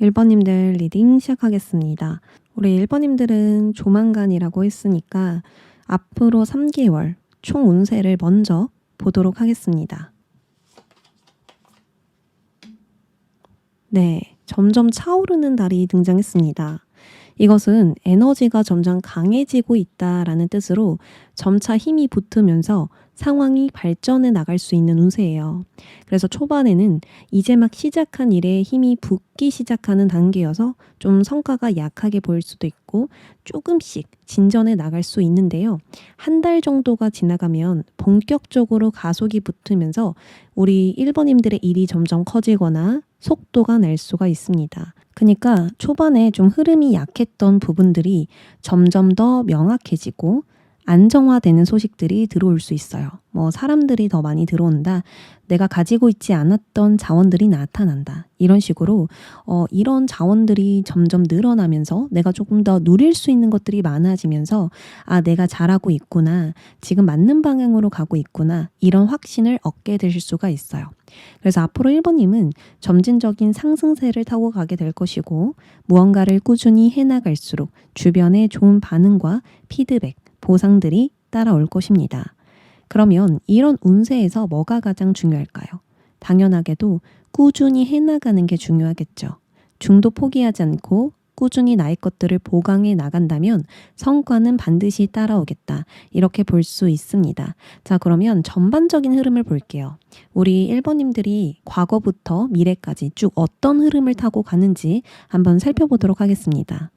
1번님들 리딩 시작하겠습니다. 우리 1번님들은 조만간이라고 했으니까 앞으로 3개월 총 운세를 먼저 보도록 하겠습니다. 네, 점점 차오르는 달이 등장했습니다. 이것은 에너지가 점점 강해지고 있다라는 뜻으로 점차 힘이 붙으면서 상황이 발전해 나갈 수 있는 운세예요. 그래서 초반에는 이제 막 시작한 일에 힘이 붙기 시작하는 단계여서 좀 성과가 약하게 보일 수도 있고 조금씩 진전해 나갈 수 있는데요. 한 달 정도가 지나가면 본격적으로 가속이 붙으면서 우리 1번님들의 일이 점점 커지거나 속도가 날 수가 있습니다. 그러니까 초반에 좀 흐름이 약했던 부분들이 점점 더 명확해지고 안정화되는 소식들이 들어올 수 있어요. 뭐 사람들이 더 많이 들어온다. 내가 가지고 있지 않았던 자원들이 나타난다. 이런 식으로 이런 자원들이 점점 늘어나면서 내가 조금 더 누릴 수 있는 것들이 많아지면서 아, 내가 잘하고 있구나. 지금 맞는 방향으로 가고 있구나. 이런 확신을 얻게 되실 수가 있어요. 그래서 앞으로 1번님은 점진적인 상승세를 타고 가게 될 것이고 무언가를 꾸준히 해나갈수록 주변의 좋은 반응과 피드백, 보상들이 따라올 것입니다. 그러면 이런 운세에서 뭐가 가장 중요할까요? 당연하게도 꾸준히 해나가는 게 중요하겠죠. 중도 포기하지 않고 꾸준히 나의 것들을 보강해 나간다면 성과는 반드시 따라오겠다. 이렇게 볼 수 있습니다. 자, 그러면 전반적인 흐름을 볼게요. 우리 1번님들이 과거부터 미래까지 쭉 어떤 흐름을 타고 가는지 한번 살펴보도록 하겠습니다.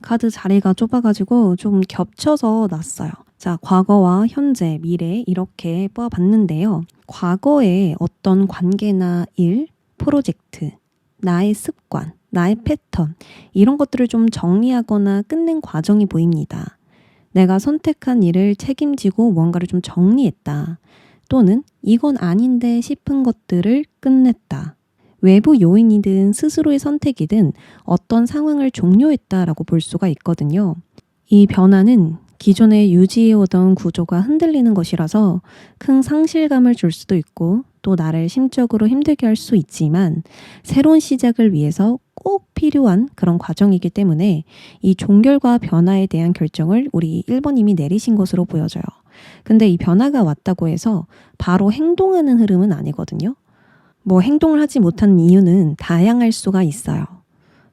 카드 자리가 좁아가지고 좀 겹쳐서 놨어요. 자, 과거와 현재, 미래 이렇게 뽑아봤는데요. 과거의 어떤 관계나 일, 프로젝트, 나의 습관, 나의 패턴 이런 것들을 좀 정리하거나 끝낸 과정이 보입니다. 내가 선택한 일을 책임지고 뭔가를 좀 정리했다. 또는 이건 아닌데 싶은 것들을 끝냈다. 외부 요인이든 스스로의 선택이든 어떤 상황을 종료했다라고 볼 수가 있거든요. 이 변화는 기존에 유지해오던 구조가 흔들리는 것이라서 큰 상실감을 줄 수도 있고 또 나를 심적으로 힘들게 할 수 있지만 새로운 시작을 위해서 꼭 필요한 그런 과정이기 때문에 이 종결과 변화에 대한 결정을 우리 1번님이 내리신 것으로 보여져요. 근데 이 변화가 왔다고 해서 바로 행동하는 흐름은 아니거든요. 뭐 행동을 하지 못한 이유는 다양할 수가 있어요.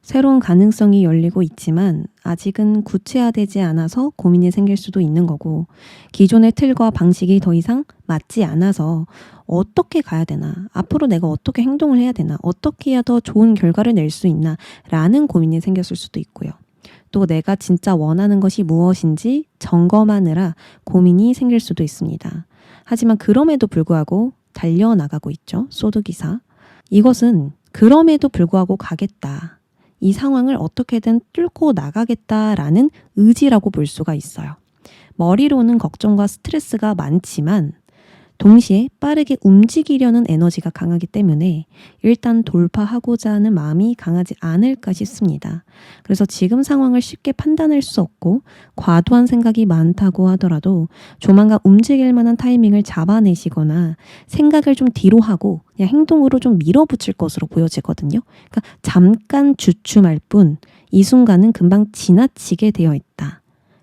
새로운 가능성이 열리고 있지만 아직은 구체화되지 않아서 고민이 생길 수도 있는 거고 기존의 틀과 방식이 더 이상 맞지 않아서 어떻게 가야 되나, 앞으로 내가 어떻게 행동을 해야 되나, 어떻게 해야 더 좋은 결과를 낼 수 있나 라는 고민이 생겼을 수도 있고요. 또 내가 진짜 원하는 것이 무엇인지 점검하느라 고민이 생길 수도 있습니다. 하지만 그럼에도 불구하고 달려나가고 있죠. 소드기사. 이것은 그럼에도 불구하고 가겠다. 이 상황을 어떻게든 뚫고 나가겠다라는 의지라고 볼 수가 있어요. 머리로는 걱정과 스트레스가 많지만 동시에 빠르게 움직이려는 에너지가 강하기 때문에 일단 돌파하고자 하는 마음이 강하지 않을까 싶습니다. 그래서 지금 상황을 쉽게 판단할 수 없고 과도한 생각이 많다고 하더라도 조만간 움직일 만한 타이밍을 잡아내시거나 생각을 좀 뒤로 하고 그냥 행동으로 좀 밀어붙일 것으로 보여지거든요. 그러니까 잠깐 주춤할 뿐 이 순간은 금방 지나치게 되어 있다.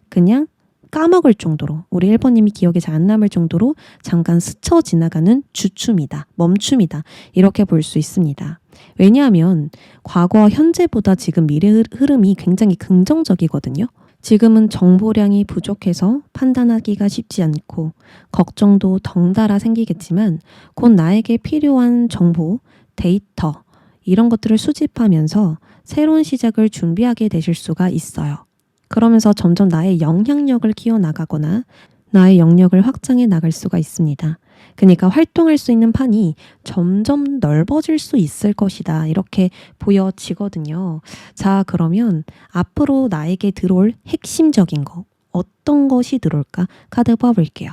그냥 까먹을 정도로 우리 1번님이 기억에 잘 안 남을 정도로 잠깐 스쳐 지나가는 주춤이다. 멈춤이다. 이렇게 볼 수 있습니다. 왜냐하면 과거와 현재보다 지금 미래 흐름이 굉장히 긍정적이거든요. 지금은 정보량이 부족해서 판단하기가 쉽지 않고 걱정도 덩달아 생기겠지만 곧 나에게 필요한 정보, 데이터 이런 것들을 수집하면서 새로운 시작을 준비하게 되실 수가 있어요. 그러면서 점점 나의 영향력을 키워나가거나 나의 영역을 확장해 나갈 수가 있습니다. 그러니까 활동할 수 있는 판이 점점 넓어질 수 있을 것이다. 이렇게 보여지거든요. 자, 그러면 앞으로 나에게 들어올 핵심적인 거, 어떤 것이 들어올까? 카드 뽑아볼게요.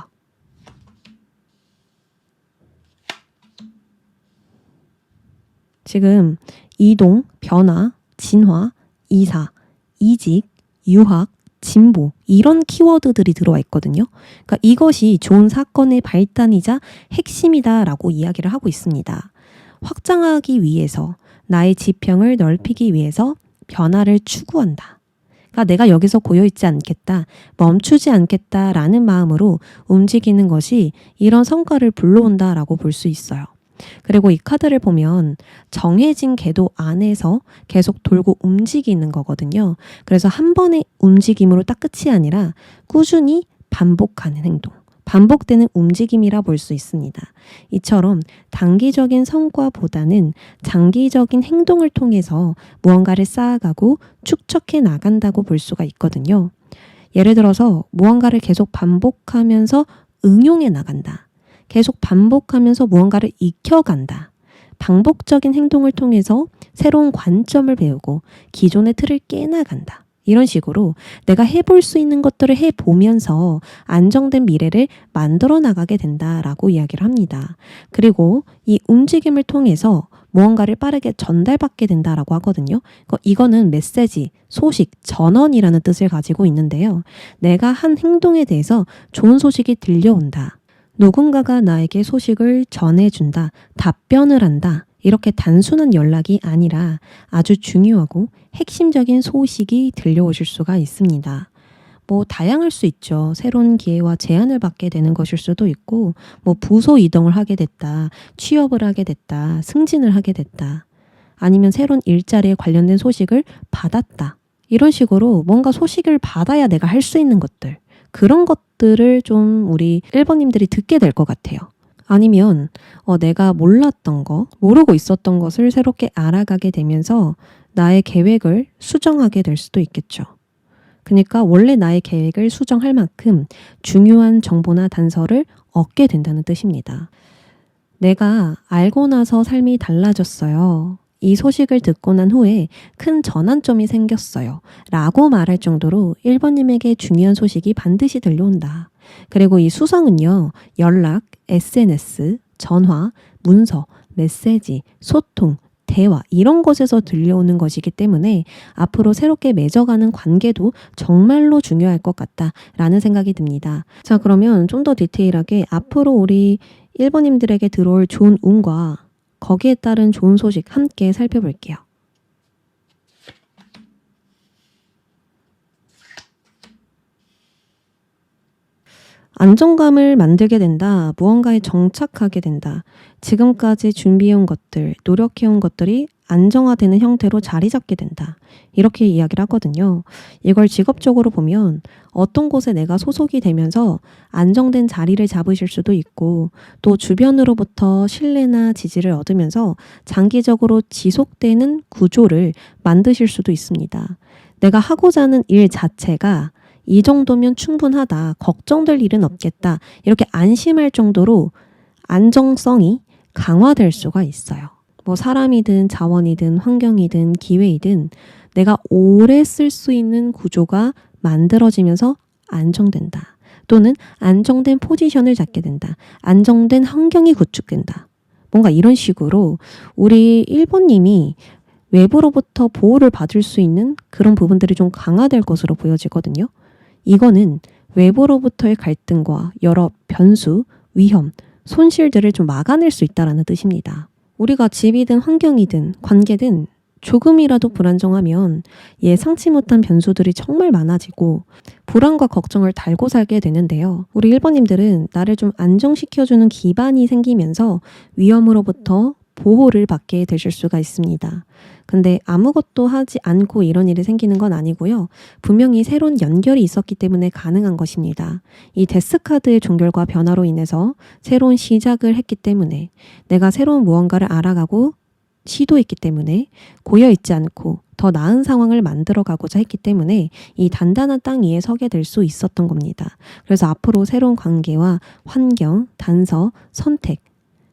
지금 이동, 변화, 진화, 이사, 이직, 유학, 진보 이런 키워드들이 들어와 있거든요. 그러니까 이것이 좋은 사건의 발단이자 핵심이다라고 이야기를 하고 있습니다. 확장하기 위해서 나의 지평을 넓히기 위해서 변화를 추구한다. 그러니까 내가 여기서 고여있지 않겠다, 멈추지 않겠다라는 마음으로 움직이는 것이 이런 성과를 불러온다라고 볼 수 있어요. 그리고 이 카드를 보면 정해진 궤도 안에서 계속 돌고 움직이는 거거든요. 그래서 한 번의 움직임으로 딱 끝이 아니라 꾸준히 반복하는 행동, 반복되는 움직임이라 볼 수 있습니다. 이처럼 단기적인 성과보다는 장기적인 행동을 통해서 무언가를 쌓아가고 축적해 나간다고 볼 수가 있거든요. 예를 들어서 무언가를 계속 반복하면서 응용해 나간다. 계속 반복하면서 무언가를 익혀간다. 반복적인 행동을 통해서 새로운 관점을 배우고 기존의 틀을 깨나간다. 이런 식으로 내가 해볼 수 있는 것들을 해보면서 안정된 미래를 만들어 나가게 된다라고 이야기를 합니다. 그리고 이 움직임을 통해서 무언가를 빠르게 전달받게 된다라고 하거든요. 이거는 메시지, 소식, 전언이라는 뜻을 가지고 있는데요. 내가 한 행동에 대해서 좋은 소식이 들려온다. 누군가가 나에게 소식을 전해준다, 답변을 한다. 이렇게 단순한 연락이 아니라 아주 중요하고 핵심적인 소식이 들려오실 수가 있습니다. 다양할 수 있죠. 새로운 기회와 제안을 받게 되는 것일 수도 있고, 부서 이동을 하게 됐다, 취업을 하게 됐다, 승진을 하게 됐다. 아니면 새로운 일자리에 관련된 소식을 받았다. 이런 식으로 뭔가 소식을 받아야 내가 할 수 있는 것들. 그런 것들을 좀 우리 1번님들이 듣게 될 것 같아요. 아니면 내가 몰랐던 거, 모르고 있었던 것을 새롭게 알아가게 되면서 나의 계획을 수정하게 될 수도 있겠죠. 그러니까 원래 나의 계획을 수정할 만큼 중요한 정보나 단서를 얻게 된다는 뜻입니다. 내가 알고 나서 삶이 달라졌어요. 이 소식을 듣고 난 후에 큰 전환점이 생겼어요. 라고 말할 정도로 1번님에게 중요한 소식이 반드시 들려온다. 그리고 이 수성은요, 연락, SNS, 전화, 문서, 메시지, 소통, 대화 이런 것에서 들려오는 것이기 때문에 앞으로 새롭게 맺어가는 관계도 정말로 중요할 것 같다라는 생각이 듭니다. 자, 그러면 좀 더 디테일하게 앞으로 우리 1번님들에게 들어올 좋은 운과 거기에 따른 좋은 소식 함께 살펴볼게요. 안정감을 만들게 된다. 무언가에 정착하게 된다. 지금까지 준비해온 것들, 노력해온 것들이 안정화되는 형태로 자리 잡게 된다. 이렇게 이야기를 하거든요. 이걸 직업적으로 보면 어떤 곳에 내가 소속이 되면서 안정된 자리를 잡으실 수도 있고, 또 주변으로부터 신뢰나 지지를 얻으면서 장기적으로 지속되는 구조를 만드실 수도 있습니다. 내가 하고자 하는 일 자체가 이 정도면 충분하다, 걱정될 일은 없겠다, 이렇게 안심할 정도로 안정성이 강화될 수가 있어요. 사람이든 자원이든 환경이든 기회이든 내가 오래 쓸 수 있는 구조가 만들어지면서 안정된다. 또는 안정된 포지션을 잡게 된다. 안정된 환경이 구축된다. 뭔가 이런 식으로 우리 1번님이 외부로부터 보호를 받을 수 있는 그런 부분들이 좀 강화될 것으로 보여지거든요. 이거는 외부로부터의 갈등과 여러 변수, 위험, 손실들을 좀 막아낼 수 있다는 뜻입니다. 우리가 집이든 환경이든 관계든 조금이라도 불안정하면 예상치 못한 변수들이 정말 많아지고 불안과 걱정을 달고 살게 되는데요. 우리 1번님들은 나를 좀 안정시켜주는 기반이 생기면서 위험으로부터 보호를 받게 되실 수가 있습니다. 근데 아무것도 하지 않고 이런 일이 생기는 건 아니고요. 분명히 새로운 연결이 있었기 때문에 가능한 것입니다. 이 데스카드의 종결과 변화로 인해서 새로운 시작을 했기 때문에 내가 새로운 무언가를 알아가고 시도했기 때문에 고여있지 않고 더 나은 상황을 만들어가고자 했기 때문에 이 단단한 땅 위에 서게 될 수 있었던 겁니다. 그래서 앞으로 새로운 관계와 환경, 단서, 선택,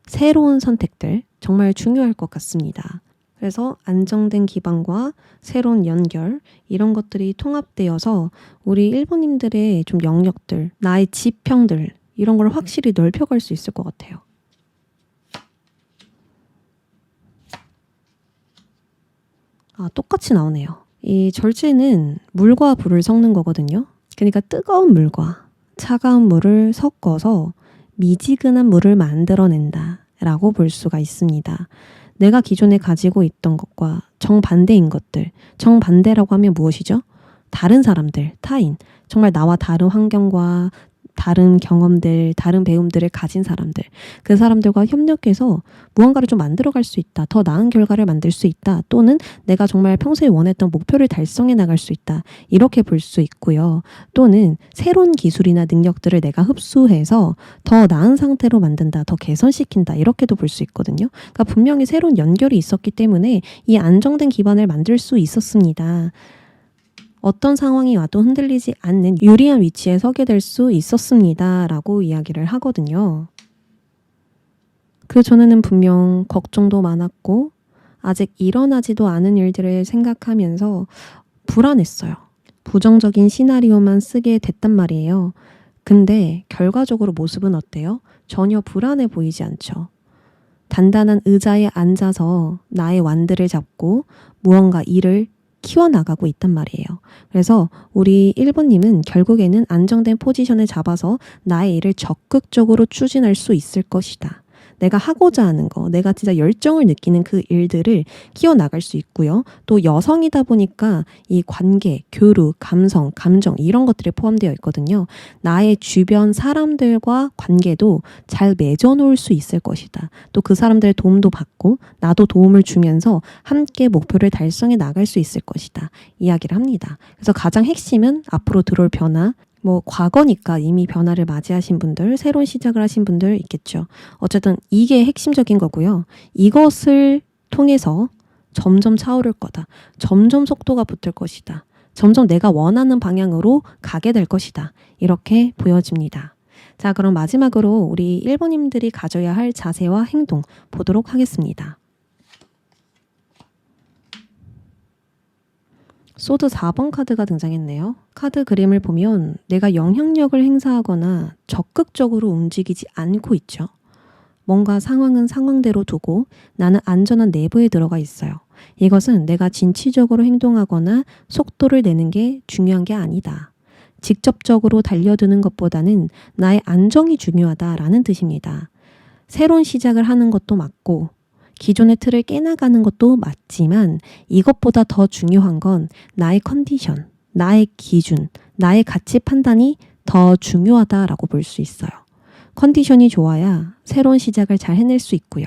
새로운 선택들 정말 중요할 것 같습니다. 그래서 안정된 기반과 새로운 연결 이런 것들이 통합되어서 우리 1번님들의 좀 영역들, 나의 지평들 이런 걸 확실히 넓혀갈 수 있을 것 같아요. 똑같이 나오네요. 이 절제는 물과 불을 섞는 거거든요. 그러니까 뜨거운 물과 차가운 물을 섞어서 미지근한 물을 만들어낸다 라고 볼 수가 있습니다. 내가 기존에 가지고 있던 것과 정반대인 것들, 정반대라고 하면 무엇이죠? 다른 사람들, 타인, 정말 나와 다른 환경과 다른 경험들, 다른 배움들을 가진 사람들, 그 사람들과 협력해서 무언가를 좀 만들어갈 수 있다. 더 나은 결과를 만들 수 있다. 또는 내가 정말 평소에 원했던 목표를 달성해 나갈 수 있다. 이렇게 볼 수 있고요. 또는 새로운 기술이나 능력들을 내가 흡수해서 더 나은 상태로 만든다. 더 개선시킨다. 이렇게도 볼 수 있거든요. 그러니까 분명히 새로운 연결이 있었기 때문에 이 안정된 기반을 만들 수 있었습니다. 어떤 상황이 와도 흔들리지 않는 유리한 위치에 서게 될 수 있었습니다. 라고 이야기를 하거든요. 그 전에는 분명 걱정도 많았고 아직 일어나지도 않은 일들을 생각하면서 불안했어요. 부정적인 시나리오만 쓰게 됐단 말이에요. 근데 결과적으로 모습은 어때요? 전혀 불안해 보이지 않죠. 단단한 의자에 앉아서 나의 완들을 잡고 무언가 일을 키워나가고 있단 말이에요. 그래서 우리 1번님은 결국에는 안정된 포지션을 잡아서 나의 일을 적극적으로 추진할 수 있을 것이다. 내가 하고자 하는 거, 내가 진짜 열정을 느끼는 그 일들을 키워나갈 수 있고요. 또 여성이다 보니까 이 관계, 교류, 감성, 감정 이런 것들이 포함되어 있거든요. 나의 주변 사람들과 관계도 잘 맺어놓을 수 있을 것이다. 또 그 사람들의 도움도 받고 나도 도움을 주면서 함께 목표를 달성해 나갈 수 있을 것이다. 이야기를 합니다. 그래서 가장 핵심은 앞으로 들어올 변화, 과거니까 이미 변화를 맞이하신 분들, 새로운 시작을 하신 분들 있겠죠. 어쨌든 이게 핵심적인 거고요. 이것을 통해서 점점 차오를 거다. 점점 속도가 붙을 것이다. 점점 내가 원하는 방향으로 가게 될 것이다. 이렇게 보여집니다. 자, 그럼 마지막으로 우리 1번님들이 가져야 할 자세와 행동 보도록 하겠습니다. 소드 4번 카드가 등장했네요. 카드 그림을 보면 내가 영향력을 행사하거나 적극적으로 움직이지 않고 있죠. 뭔가 상황은 상황대로 두고 나는 안전한 내부에 들어가 있어요. 이것은 내가 진취적으로 행동하거나 속도를 내는 게 중요한 게 아니다. 직접적으로 달려드는 것보다는 나의 안정이 중요하다라는 뜻입니다. 새로운 시작을 하는 것도 맞고 기존의 틀을 깨나가는 것도 맞지만 이것보다 더 중요한 건 나의 컨디션, 나의 기준, 나의 가치 판단이 더 중요하다라고 볼 수 있어요. 컨디션이 좋아야 새로운 시작을 잘 해낼 수 있고요.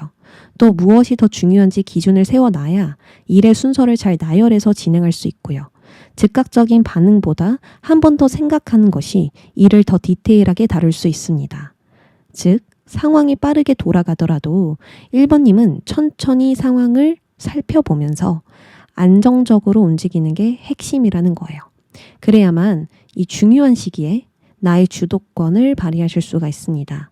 또 무엇이 더 중요한지 기준을 세워놔야 일의 순서를 잘 나열해서 진행할 수 있고요. 즉각적인 반응보다 한 번 더 생각하는 것이 일을 더 디테일하게 다룰 수 있습니다. 즉, 상황이 빠르게 돌아가더라도 1번님은 천천히 상황을 살펴보면서 안정적으로 움직이는 게 핵심이라는 거예요. 그래야만 이 중요한 시기에 나의 주도권을 발휘하실 수가 있습니다.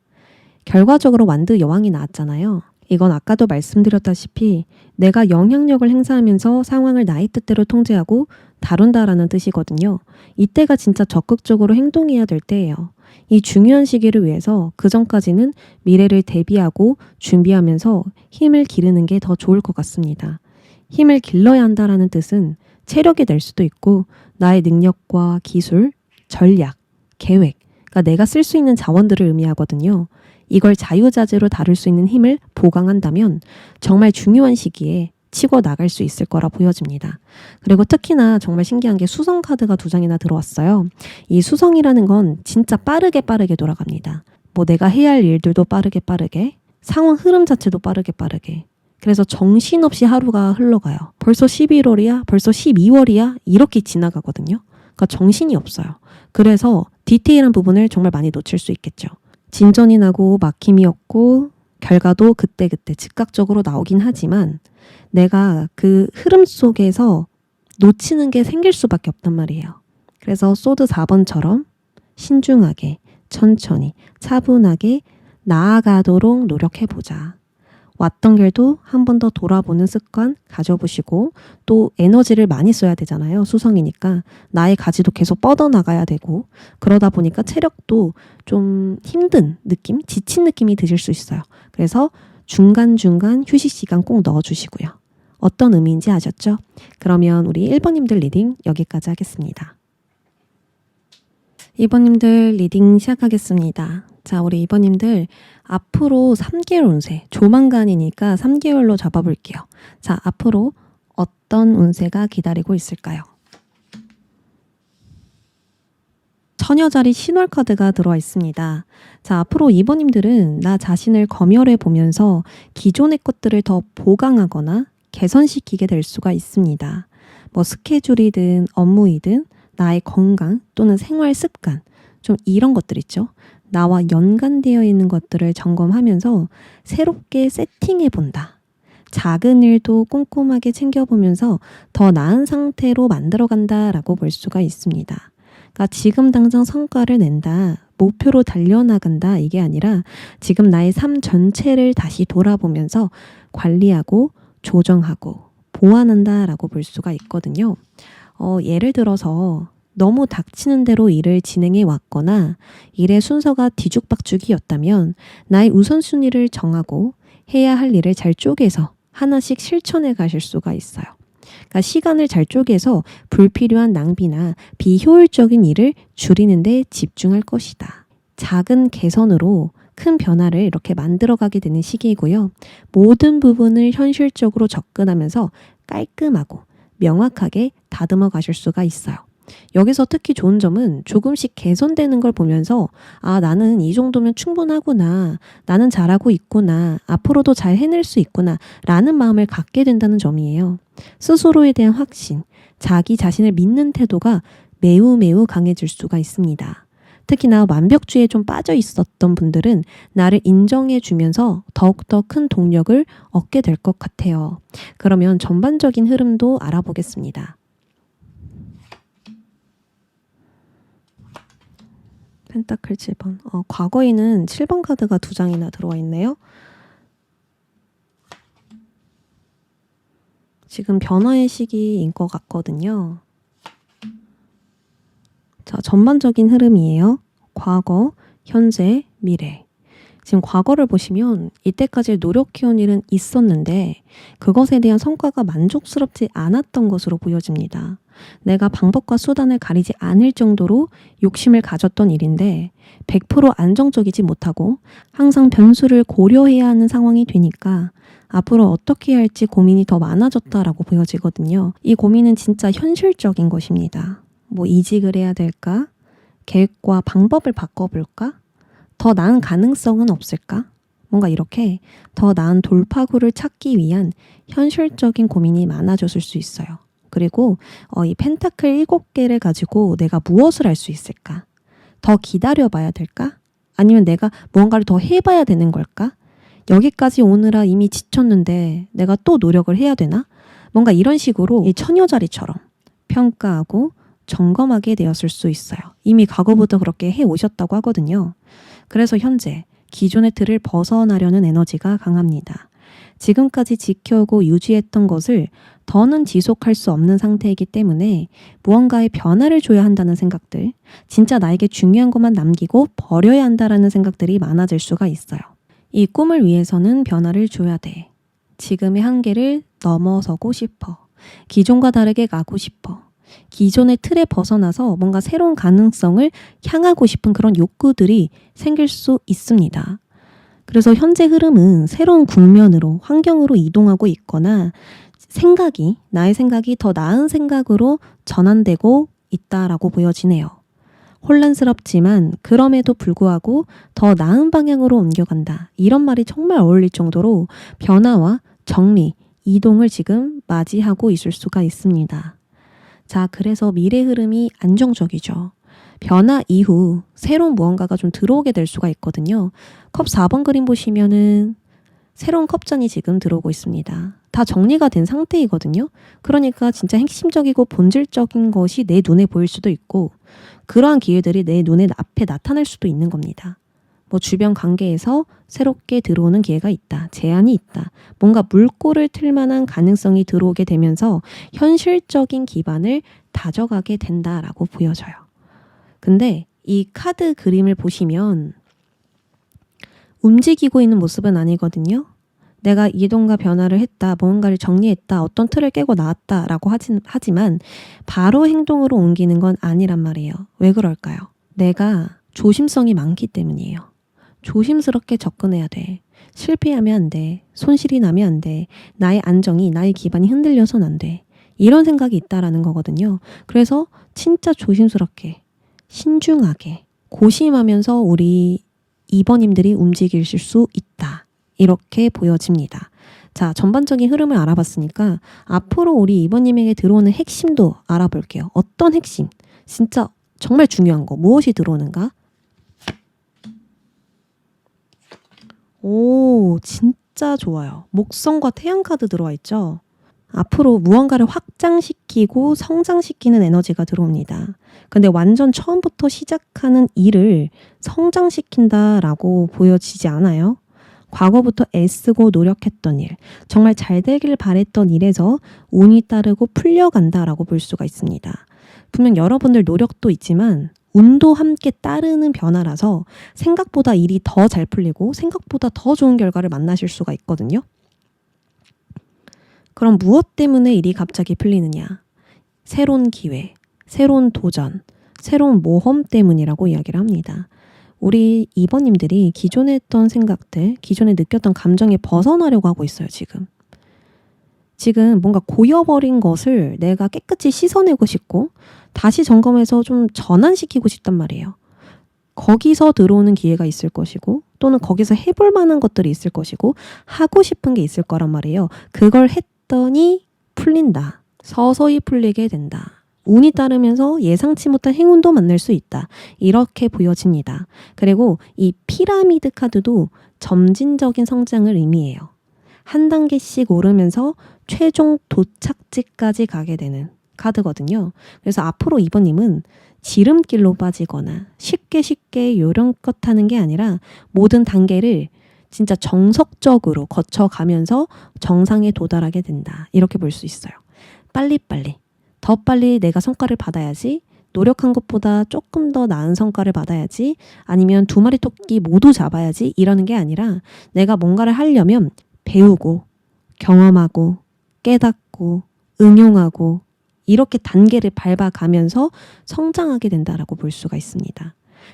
결과적으로 완드 여왕이 나왔잖아요. 이건 아까도 말씀드렸다시피 내가 영향력을 행사하면서 상황을 나의 뜻대로 통제하고 다룬다라는 뜻이거든요. 이때가 진짜 적극적으로 행동해야 될 때예요. 이 중요한 시기를 위해서 그 전까지는 미래를 대비하고 준비하면서 힘을 기르는 게 더 좋을 것 같습니다. 힘을 길러야 한다라는 뜻은 체력이 될 수도 있고 나의 능력과 기술, 전략, 계획, 그러니까 내가 쓸 수 있는 자원들을 의미하거든요. 이걸 자유자재로 다룰 수 있는 힘을 보강한다면 정말 중요한 시기에 치고 나갈 수 있을 거라 보여집니다. 그리고 특히나 정말 신기한 게 수성 카드가 2장이나 들어왔어요. 이 수성이라는 건 진짜 빠르게 돌아갑니다. 내가 해야 할 일들도 빠르게, 상황 흐름 자체도 빠르게. 그래서 정신없이 하루가 흘러가요. 벌써 11월이야? 벌써 12월이야? 이렇게 지나가거든요. 그러니까 정신이 없어요. 그래서 디테일한 부분을 정말 많이 놓칠 수 있겠죠. 진전이 나고 막힘이 없고 결과도 그때 즉각적으로 나오긴 하지만 내가 그 흐름 속에서 놓치는 게 생길 수밖에 없단 말이에요. 그래서 소드 4번처럼 신중하게, 천천히, 차분하게 나아가도록 노력해보자. 왔던 길도 한 번 더 돌아보는 습관 가져보시고 또 에너지를 많이 써야 되잖아요. 수성이니까 나의 가지도 계속 뻗어나가야 되고 그러다 보니까 체력도 좀 힘든 느낌, 지친 느낌이 드실 수 있어요. 그래서 중간중간 휴식 시간 꼭 넣어주시고요. 어떤 의미인지 아셨죠? 그러면 우리 1번님들 리딩 여기까지 하겠습니다. 2번님들 리딩 시작하겠습니다. 자, 우리 2번님들 앞으로 3개월 운세, 조만간이니까 3개월로 잡아볼게요. 자, 앞으로 어떤 운세가 기다리고 있을까요? 처녀자리 신월 카드가 들어와 있습니다. 자, 앞으로 2번님들은 나 자신을 검열해 보면서 기존의 것들을 더 보강하거나 개선시키게 될 수가 있습니다. 뭐 스케줄이든 업무이든 나의 건강 또는 생활 습관, 좀 이런 것들 있죠. 나와 연관되어 있는 것들을 점검하면서 새롭게 세팅해 본다. 작은 일도 꼼꼼하게 챙겨보면서 더 나은 상태로 만들어간다라고 볼 수가 있습니다. 그러니까 지금 당장 성과를 낸다, 목표로 달려나간다 이게 아니라 지금 나의 삶 전체를 다시 돌아보면서 관리하고 조정하고 보완한다라고 볼 수가 있거든요. 예를 들어서 너무 닥치는 대로 일을 진행해 왔거나 일의 순서가 뒤죽박죽이었다면 나의 우선순위를 정하고 해야 할 일을 잘 쪼개서 하나씩 실천해 가실 수가 있어요. 그러니까 시간을 잘 쪼개서 불필요한 낭비나 비효율적인 일을 줄이는 데 집중할 것이다. 작은 개선으로 큰 변화를 이렇게 만들어가게 되는 시기이고요. 모든 부분을 현실적으로 접근하면서 깔끔하고 명확하게 다듬어 가실 수가 있어요. 여기서 특히 좋은 점은 조금씩 개선되는 걸 보면서 아, 나는 이 정도면 충분하구나. 나는 잘하고 있구나. 앞으로도 잘 해낼 수 있구나. 라는 마음을 갖게 된다는 점이에요. 스스로에 대한 확신, 자기 자신을 믿는 태도가 매우 강해질 수가 있습니다. 특히나 완벽주의에 좀 빠져 있었던 분들은 나를 인정해 주면서 더욱더 큰 동력을 얻게 될 것 같아요. 그러면 전반적인 흐름도 알아보겠습니다. 펜타클 7번. 과거에는 7번 카드가 2장이나 들어와 있네요. 지금 변화의 시기인 것 같거든요. 자, 전반적인 흐름이에요. 과거, 현재, 미래. 지금 과거를 보시면 이때까지 노력해온 일은 있었는데 그것에 대한 성과가 만족스럽지 않았던 것으로 보여집니다. 내가 방법과 수단을 가리지 않을 정도로 욕심을 가졌던 일인데 100% 안정적이지 못하고 항상 변수를 고려해야 하는 상황이 되니까 앞으로 어떻게 해야 할지 고민이 더 많아졌다라고 보여지거든요. 이 고민은 진짜 현실적인 것입니다. 뭐 이직을 해야 될까? 계획과 방법을 바꿔볼까? 더 나은 가능성은 없을까? 뭔가 이렇게 더 나은 돌파구를 찾기 위한 현실적인 고민이 많아졌을 수 있어요. 그리고 이 펜타클 7개를 가지고 내가 무엇을 할 수 있을까? 더 기다려봐야 될까? 아니면 내가 무언가를 더 해봐야 되는 걸까? 여기까지 오느라 이미 지쳤는데 내가 또 노력을 해야 되나? 뭔가 이런 식으로 이 처녀자리처럼 평가하고 점검하게 되었을 수 있어요. 이미 과거부터 그렇게 해오셨다고 하거든요. 그래서 현재 기존의 틀을 벗어나려는 에너지가 강합니다. 지금까지 지켜오고 유지했던 것을 더는 지속할 수 없는 상태이기 때문에 무언가의 변화를 줘야 한다는 생각들, 진짜 나에게 중요한 것만 남기고 버려야 한다라는 생각들이 많아질 수가 있어요. 이 꿈을 위해서는 변화를 줘야 돼. 지금의 한계를 넘어서고 싶어. 기존과 다르게 가고 싶어. 기존의 틀에 벗어나서 뭔가 새로운 가능성을 향하고 싶은 그런 욕구들이 생길 수 있습니다. 그래서 현재 흐름은 새로운 국면으로, 환경으로 이동하고 있거나 나의 생각이 더 나은 생각으로 전환되고 있다라고 보여지네요. 혼란스럽지만 그럼에도 불구하고 더 나은 방향으로 옮겨간다. 이런 말이 정말 어울릴 정도로 변화와 정리, 이동을 지금 맞이하고 있을 수가 있습니다. 자, 그래서 미래 흐름이 안정적이죠. 변화 이후 새로운 무언가가 좀 들어오게 될 수가 있거든요. 컵 4번 그림 보시면은 새로운 컵잔이 지금 들어오고 있습니다. 다 정리가 된 상태이거든요. 그러니까 진짜 핵심적이고 본질적인 것이 내 눈에 보일 수도 있고 그러한 기회들이 내 눈에 앞에 나타날 수도 있는 겁니다. 뭐 주변 관계에서 새롭게 들어오는 기회가 있다. 제안이 있다. 뭔가 물꼬를 틀 만한 가능성이 들어오게 되면서 현실적인 기반을 다져가게 된다라고 보여져요. 근데 이 카드 그림을 보시면 움직이고 있는 모습은 아니거든요. 내가 이동과 변화를 했다, 뭔가를 정리했다, 어떤 틀을 깨고 나왔다라고 하지만 바로 행동으로 옮기는 건 아니란 말이에요. 왜 그럴까요? 내가 조심성이 많기 때문이에요. 조심스럽게 접근해야 돼. 실패하면 안 돼. 손실이 나면 안 돼. 나의 안정이, 나의 기반이 흔들려서는 안 돼. 이런 생각이 있다라는 거거든요. 그래서 진짜 조심스럽게, 신중하게, 고심하면서 우리 2번님들이 움직이실 수 있다. 이렇게 보여집니다. 자, 전반적인 흐름을 알아봤으니까 앞으로 우리 2번님에게 들어오는 핵심도 알아볼게요. 어떤 핵심? 진짜 정말 중요한 거. 무엇이 들어오는가? 오, 진짜 좋아요. 목성과 태양 카드 들어와 있죠? 앞으로 무언가를 확장시키고 성장시키는 에너지가 들어옵니다. 근데 완전 처음부터 시작하는 일을 성장시킨다라고 보여지지 않아요? 과거부터 애쓰고 노력했던 일, 정말 잘 되길 바랬던 일에서 운이 따르고 풀려간다라고 볼 수가 있습니다. 분명 여러분들 노력도 있지만 운도 함께 따르는 변화라서 생각보다 일이 더 잘 풀리고 생각보다 더 좋은 결과를 만나실 수가 있거든요. 그럼 무엇 때문에 일이 갑자기 풀리느냐? 새로운 기회, 새로운 도전, 새로운 모험 때문이라고 이야기를 합니다. 우리 2번님들이 기존에 했던 생각들, 기존에 느꼈던 감정에 벗어나려고 하고 있어요, 지금. 지금 뭔가 고여버린 것을 내가 깨끗이 씻어내고 싶고 다시 점검해서 좀 전환시키고 싶단 말이에요. 거기서 들어오는 기회가 있을 것이고 또는 거기서 해볼 만한 것들이 있을 것이고 하고 싶은 게 있을 거란 말이에요. 그걸 했더니 풀린다. 서서히 풀리게 된다. 운이 따르면서 예상치 못한 행운도 만날 수 있다. 이렇게 보여집니다. 그리고 이 피라미드 카드도 점진적인 성장을 의미해요. 한 단계씩 오르면서 최종 도착지까지 가게 되는 카드거든요. 그래서 앞으로 2번님은 지름길로 빠지거나 쉽게 요령껏 하는 게 아니라 모든 단계를 진짜 정석적으로 거쳐가면서 정상에 도달하게 된다. 이렇게 볼 수 있어요. 빨리빨리, 더 빨리 내가 성과를 받아야지, 노력한 것보다 조금 더 나은 성과를 받아야지, 아니면 2마리 토끼 모두 잡아야지 이러는 게 아니라 내가 뭔가를 하려면 배우고 경험하고 깨닫고 응용하고 이렇게 단계를 밟아가면서 성장하게 된다라고 볼 수가 있습니다.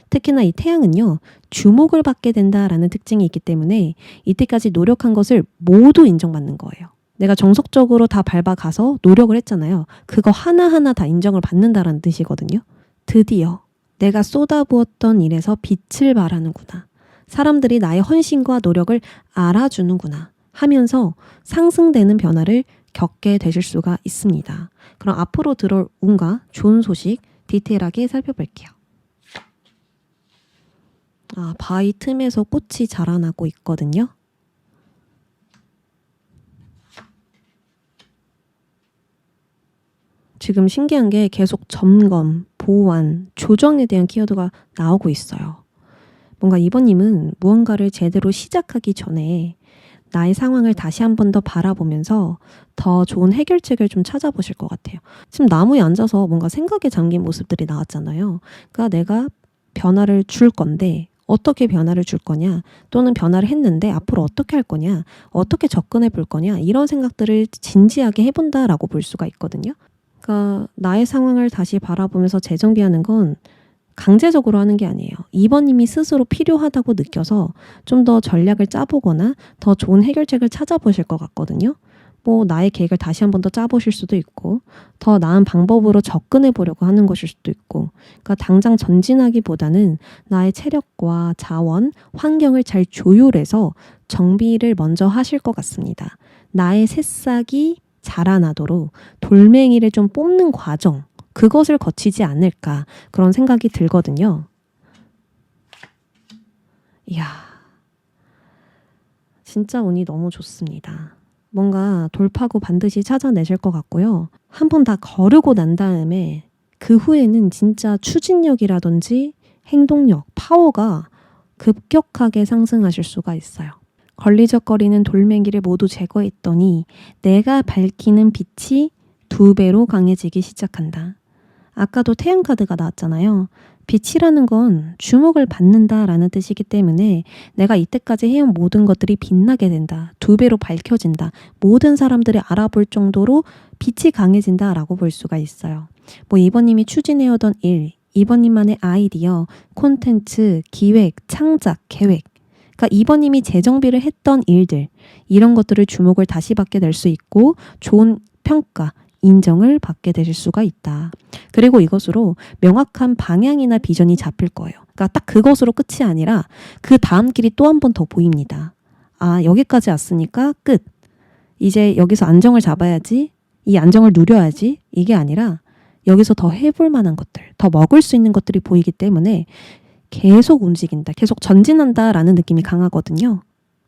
특히나 이 태양은요, 주목을 받게 된다라는 특징이 있기 때문에 이때까지 노력한 것을 모두 인정받는 거예요. 내가 정석적으로 다 밟아가서 노력을 했잖아요. 그거 하나하나 다 인정을 받는다라는 뜻이거든요. 드디어 내가 쏟아부었던 일에서 빛을 발하는구나. 사람들이 나의 헌신과 노력을 알아주는구나 하면서 상승되는 변화를 겪게 되실 수가 있습니다. 그럼 앞으로 들어올 운과 좋은 소식 디테일하게 살펴볼게요. 바위 틈에서 꽃이 자라나고 있거든요. 지금 신기한 게 계속 점검, 보완, 조정에 대한 키워드가 나오고 있어요. 뭔가 2번님은 무언가를 제대로 시작하기 전에 나의 상황을 다시 한 번 더 바라보면서 더 좋은 해결책을 좀 찾아보실 것 같아요. 지금 나무에 앉아서 뭔가 생각에 잠긴 모습들이 나왔잖아요. 그러니까 내가 변화를 줄 건데 어떻게 변화를 줄 거냐, 또는 변화를 했는데 앞으로 어떻게 할 거냐, 어떻게 접근해 볼 거냐, 이런 생각들을 진지하게 해본다라고 볼 수가 있거든요. 그러니까 나의 상황을 다시 바라보면서 재정비하는 건 강제적으로 하는 게 아니에요. 2번님이 스스로 필요하다고 느껴서 좀 더 전략을 짜보거나 더 좋은 해결책을 찾아보실 것 같거든요. 뭐 나의 계획을 다시 한 번 더 짜보실 수도 있고 더 나은 방법으로 접근해 보려고 하는 것일 수도 있고, 그러니까 당장 전진하기보다는 나의 체력과 자원, 환경을 잘 조율해서 정비를 먼저 하실 것 같습니다. 나의 새싹이 자라나도록 돌멩이를 좀 뽑는 과정, 그것을 거치지 않을까 그런 생각이 들거든요. 이야, 진짜 운이 너무 좋습니다. 뭔가 돌파구 반드시 찾아내실 것 같고요. 한번 다 거르고 난 다음에 그 후에는 진짜 추진력이라든지 행동력, 파워가 급격하게 상승하실 수가 있어요. 걸리적거리는 돌멩이를 모두 제거했더니 내가 밝히는 빛이 2배로 강해지기 시작한다. 아까도 태양 카드가 나왔잖아요. 빛이라는 건 주목을 받는다라는 뜻이기 때문에 내가 이때까지 해온 모든 것들이 빛나게 된다. 2배로 밝혀진다. 모든 사람들이 알아볼 정도로 빛이 강해진다라고 볼 수가 있어요. 뭐 이번님이 추진해오던 일, 이번님만의 아이디어, 콘텐츠, 기획, 창작, 계획. 그러니까 이번님이 재정비를 했던 일들, 이런 것들을 주목을 다시 받게 될 수 있고 좋은 평가, 인정을 받게 되실 수가 있다. 그리고 이것으로 명확한 방향이나 비전이 잡힐 거예요. 그러니까 딱 그것으로 끝이 아니라 그 다음 길이 또 한 번 더 보입니다. 아, 여기까지 왔으니까 끝. 이제 여기서 안정을 잡아야지. 이 안정을 누려야지. 이게 아니라 여기서 더 해볼 만한 것들, 더 먹을 수 있는 것들이 보이기 때문에 계속 움직인다. 계속 전진한다라는 느낌이 강하거든요.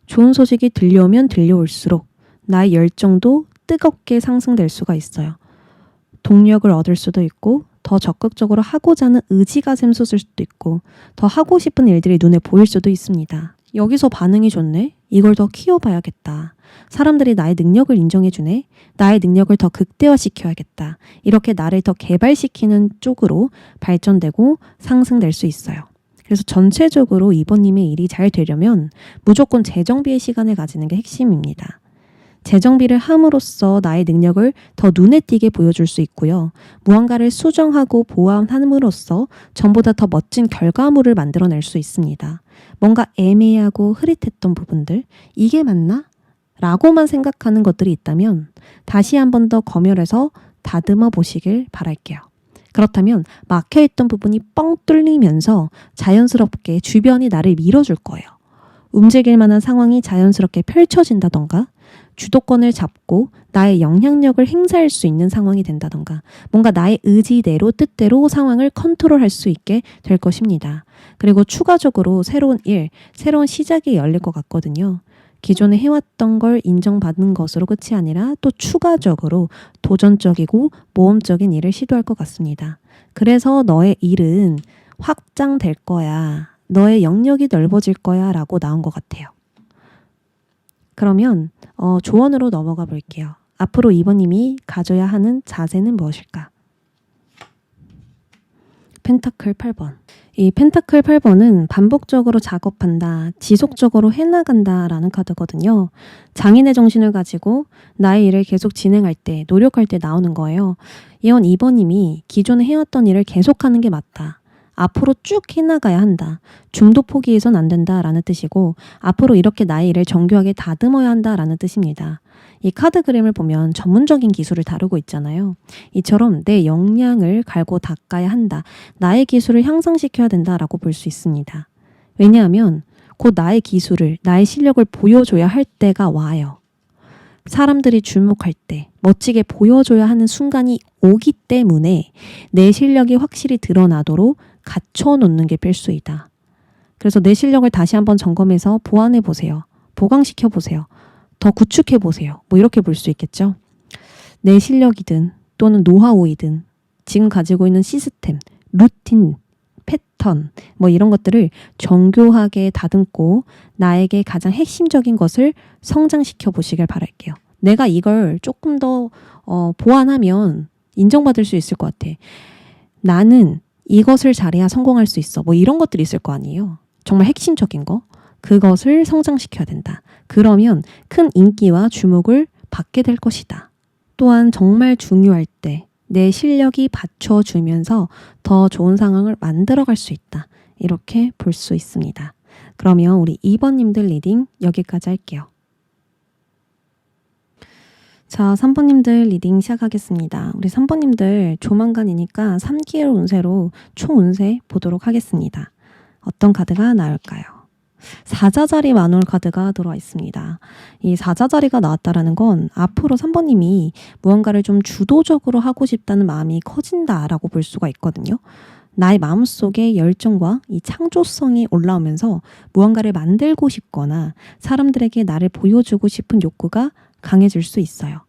좋은 소식이 들려오면 들려올수록 나의 열정도 뜨겁게 상승될 수가 있어요. 동력을 얻을 수도 있고 더 적극적으로 하고자 하는 의지가 샘솟을 수도 있고 더 하고 싶은 일들이 눈에 보일 수도 있습니다. 여기서 반응이 좋네? 이걸 더 키워봐야겠다. 사람들이 나의 능력을 인정해주네? 나의 능력을 더 극대화시켜야겠다. 이렇게 나를 더 개발시키는 쪽으로 발전되고 상승될 수 있어요. 그래서 전체적으로 이번님의 일이 잘 되려면 무조건 재정비의 시간을 가지는 게 핵심입니다. 재정비를 함으로써 나의 능력을 더 눈에 띄게 보여줄 수 있고요. 무언가를 수정하고 보완함으로써 전보다 더 멋진 결과물을 만들어낼 수 있습니다. 뭔가 애매하고 흐릿했던 부분들, 이게 맞나? 라고만 생각하는 것들이 있다면 다시 한 번 더 검열해서 다듬어 보시길 바랄게요. 그렇다면 막혀있던 부분이 뻥 뚫리면서 자연스럽게 주변이 나를 밀어줄 거예요. 움직일 만한 상황이 자연스럽게 펼쳐진다던가 주도권을 잡고 나의 영향력을 행사할 수 있는 상황이 된다던가 뭔가 나의 의지대로 뜻대로 상황을 컨트롤할 수 있게 될 것입니다. 그리고 추가적으로 새로운 일, 새로운 시작이 열릴 것 같거든요. 기존에 해왔던 걸 인정받는 것으로 끝이 아니라 또 추가적으로 도전적이고 모험적인 일을 시도할 것 같습니다. 그래서 너의 일은 확장될 거야. 너의 영역이 넓어질 거야 라고 나온 것 같아요. 그러면 조언으로 넘어가 볼게요. 앞으로 이번님이 가져야 하는 자세는 무엇일까? 펜타클 8번. 이 펜타클 8번은 반복적으로 작업한다, 지속적으로 해나간다 라는 카드거든요. 장인의 정신을 가지고 나의 일을 계속 진행할 때, 노력할 때 나오는 거예요. 이건 이번님이 기존에 해왔던 일을 계속하는 게 맞다. 앞으로 쭉 해나가야 한다. 중도 포기해선 안 된다라는 뜻이고 앞으로 이렇게 나의 일을 정교하게 다듬어야 한다라는 뜻입니다. 이 카드 그림을 보면 전문적인 기술을 다루고 있잖아요. 이처럼 내 역량을 갈고 닦아야 한다. 나의 기술을 향상시켜야 된다라고 볼 수 있습니다. 왜냐하면 곧 나의 기술을, 나의 실력을 보여줘야 할 때가 와요. 사람들이 주목할 때 멋지게 보여줘야 하는 순간이 오기 때문에 내 실력이 확실히 드러나도록 갖춰놓는 게 필수이다. 그래서 내 실력을 다시 한번 점검해서 보완해 보세요. 보강시켜 보세요. 더 구축해 보세요. 뭐 이렇게 볼 수 있겠죠. 내 실력이든 또는 노하우이든 지금 가지고 있는 시스템, 루틴, 패턴 뭐 이런 것들을 정교하게 다듬고 나에게 가장 핵심적인 것을 성장시켜 보시길 바랄게요. 내가 이걸 조금 더 보완하면 인정받을 수 있을 것 같아. 나는 이것을 잘해야 성공할 수 있어. 뭐 이런 것들이 있을 거 아니에요. 정말 핵심적인 거. 그것을 성장시켜야 된다. 그러면 큰 인기와 주목을 받게 될 것이다. 또한 정말 중요할 때 내 실력이 받쳐주면서 더 좋은 상황을 만들어갈 수 있다. 이렇게 볼 수 있습니다. 그러면 우리 2번님들 리딩 여기까지 할게요. 자, 3번님들 리딩 시작하겠습니다. 우리 3번님들 조만간이니까 3개월 운세로 총 운세 보도록 하겠습니다. 어떤 카드가 나올까요? 사자자리 마눌 카드가 들어와 있습니다. 이 사자자리가 나왔다라는 건 앞으로 3번님이 무언가를 좀 주도적으로 하고 싶다는 마음이 커진다라고 볼 수가 있거든요. 나의 마음속에 열정과 이 창조성이 올라오면서 무언가를 만들고 싶거나 사람들에게 나를 보여주고 싶은 욕구가 강해질 수 있어요.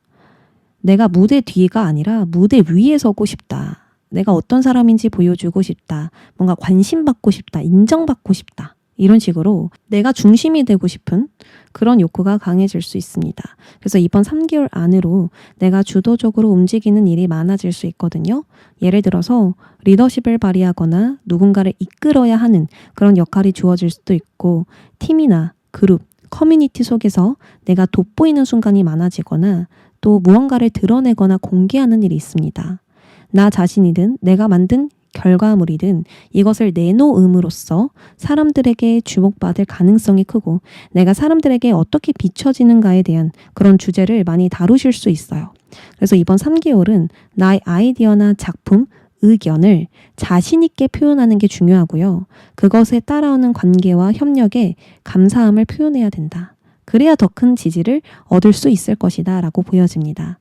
내가 무대 뒤가 아니라 무대 위에 서고 싶다. 내가 어떤 사람인지 보여주고 싶다. 뭔가 관심받고 싶다. 인정받고 싶다. 이런 식으로 내가 중심이 되고 싶은 그런 욕구가 강해질 수 있습니다. 그래서 이번 3개월 안으로 내가 주도적으로 움직이는 일이 많아질 수 있거든요. 예를 들어서 리더십을 발휘하거나 누군가를 이끌어야 하는 그런 역할이 주어질 수도 있고, 팀이나 그룹, 커뮤니티 속에서 내가 돋보이는 순간이 많아지거나 또 무언가를 드러내거나 공개하는 일이 있습니다. 나 자신이든 내가 만든 결과물이든 이것을 내놓음으로써 사람들에게 주목받을 가능성이 크고 내가 사람들에게 어떻게 비춰지는가에 대한 그런 주제를 많이 다루실 수 있어요. 그래서 이번 3개월은 나의 아이디어나 작품, 의견을 자신 있게 표현하는 게 중요하고요. 그것에 따라오는 관계와 협력에 감사함을 표현해야 된다. 그래야 더 큰 지지를 얻을 수 있을 것이다 라고 보여집니다.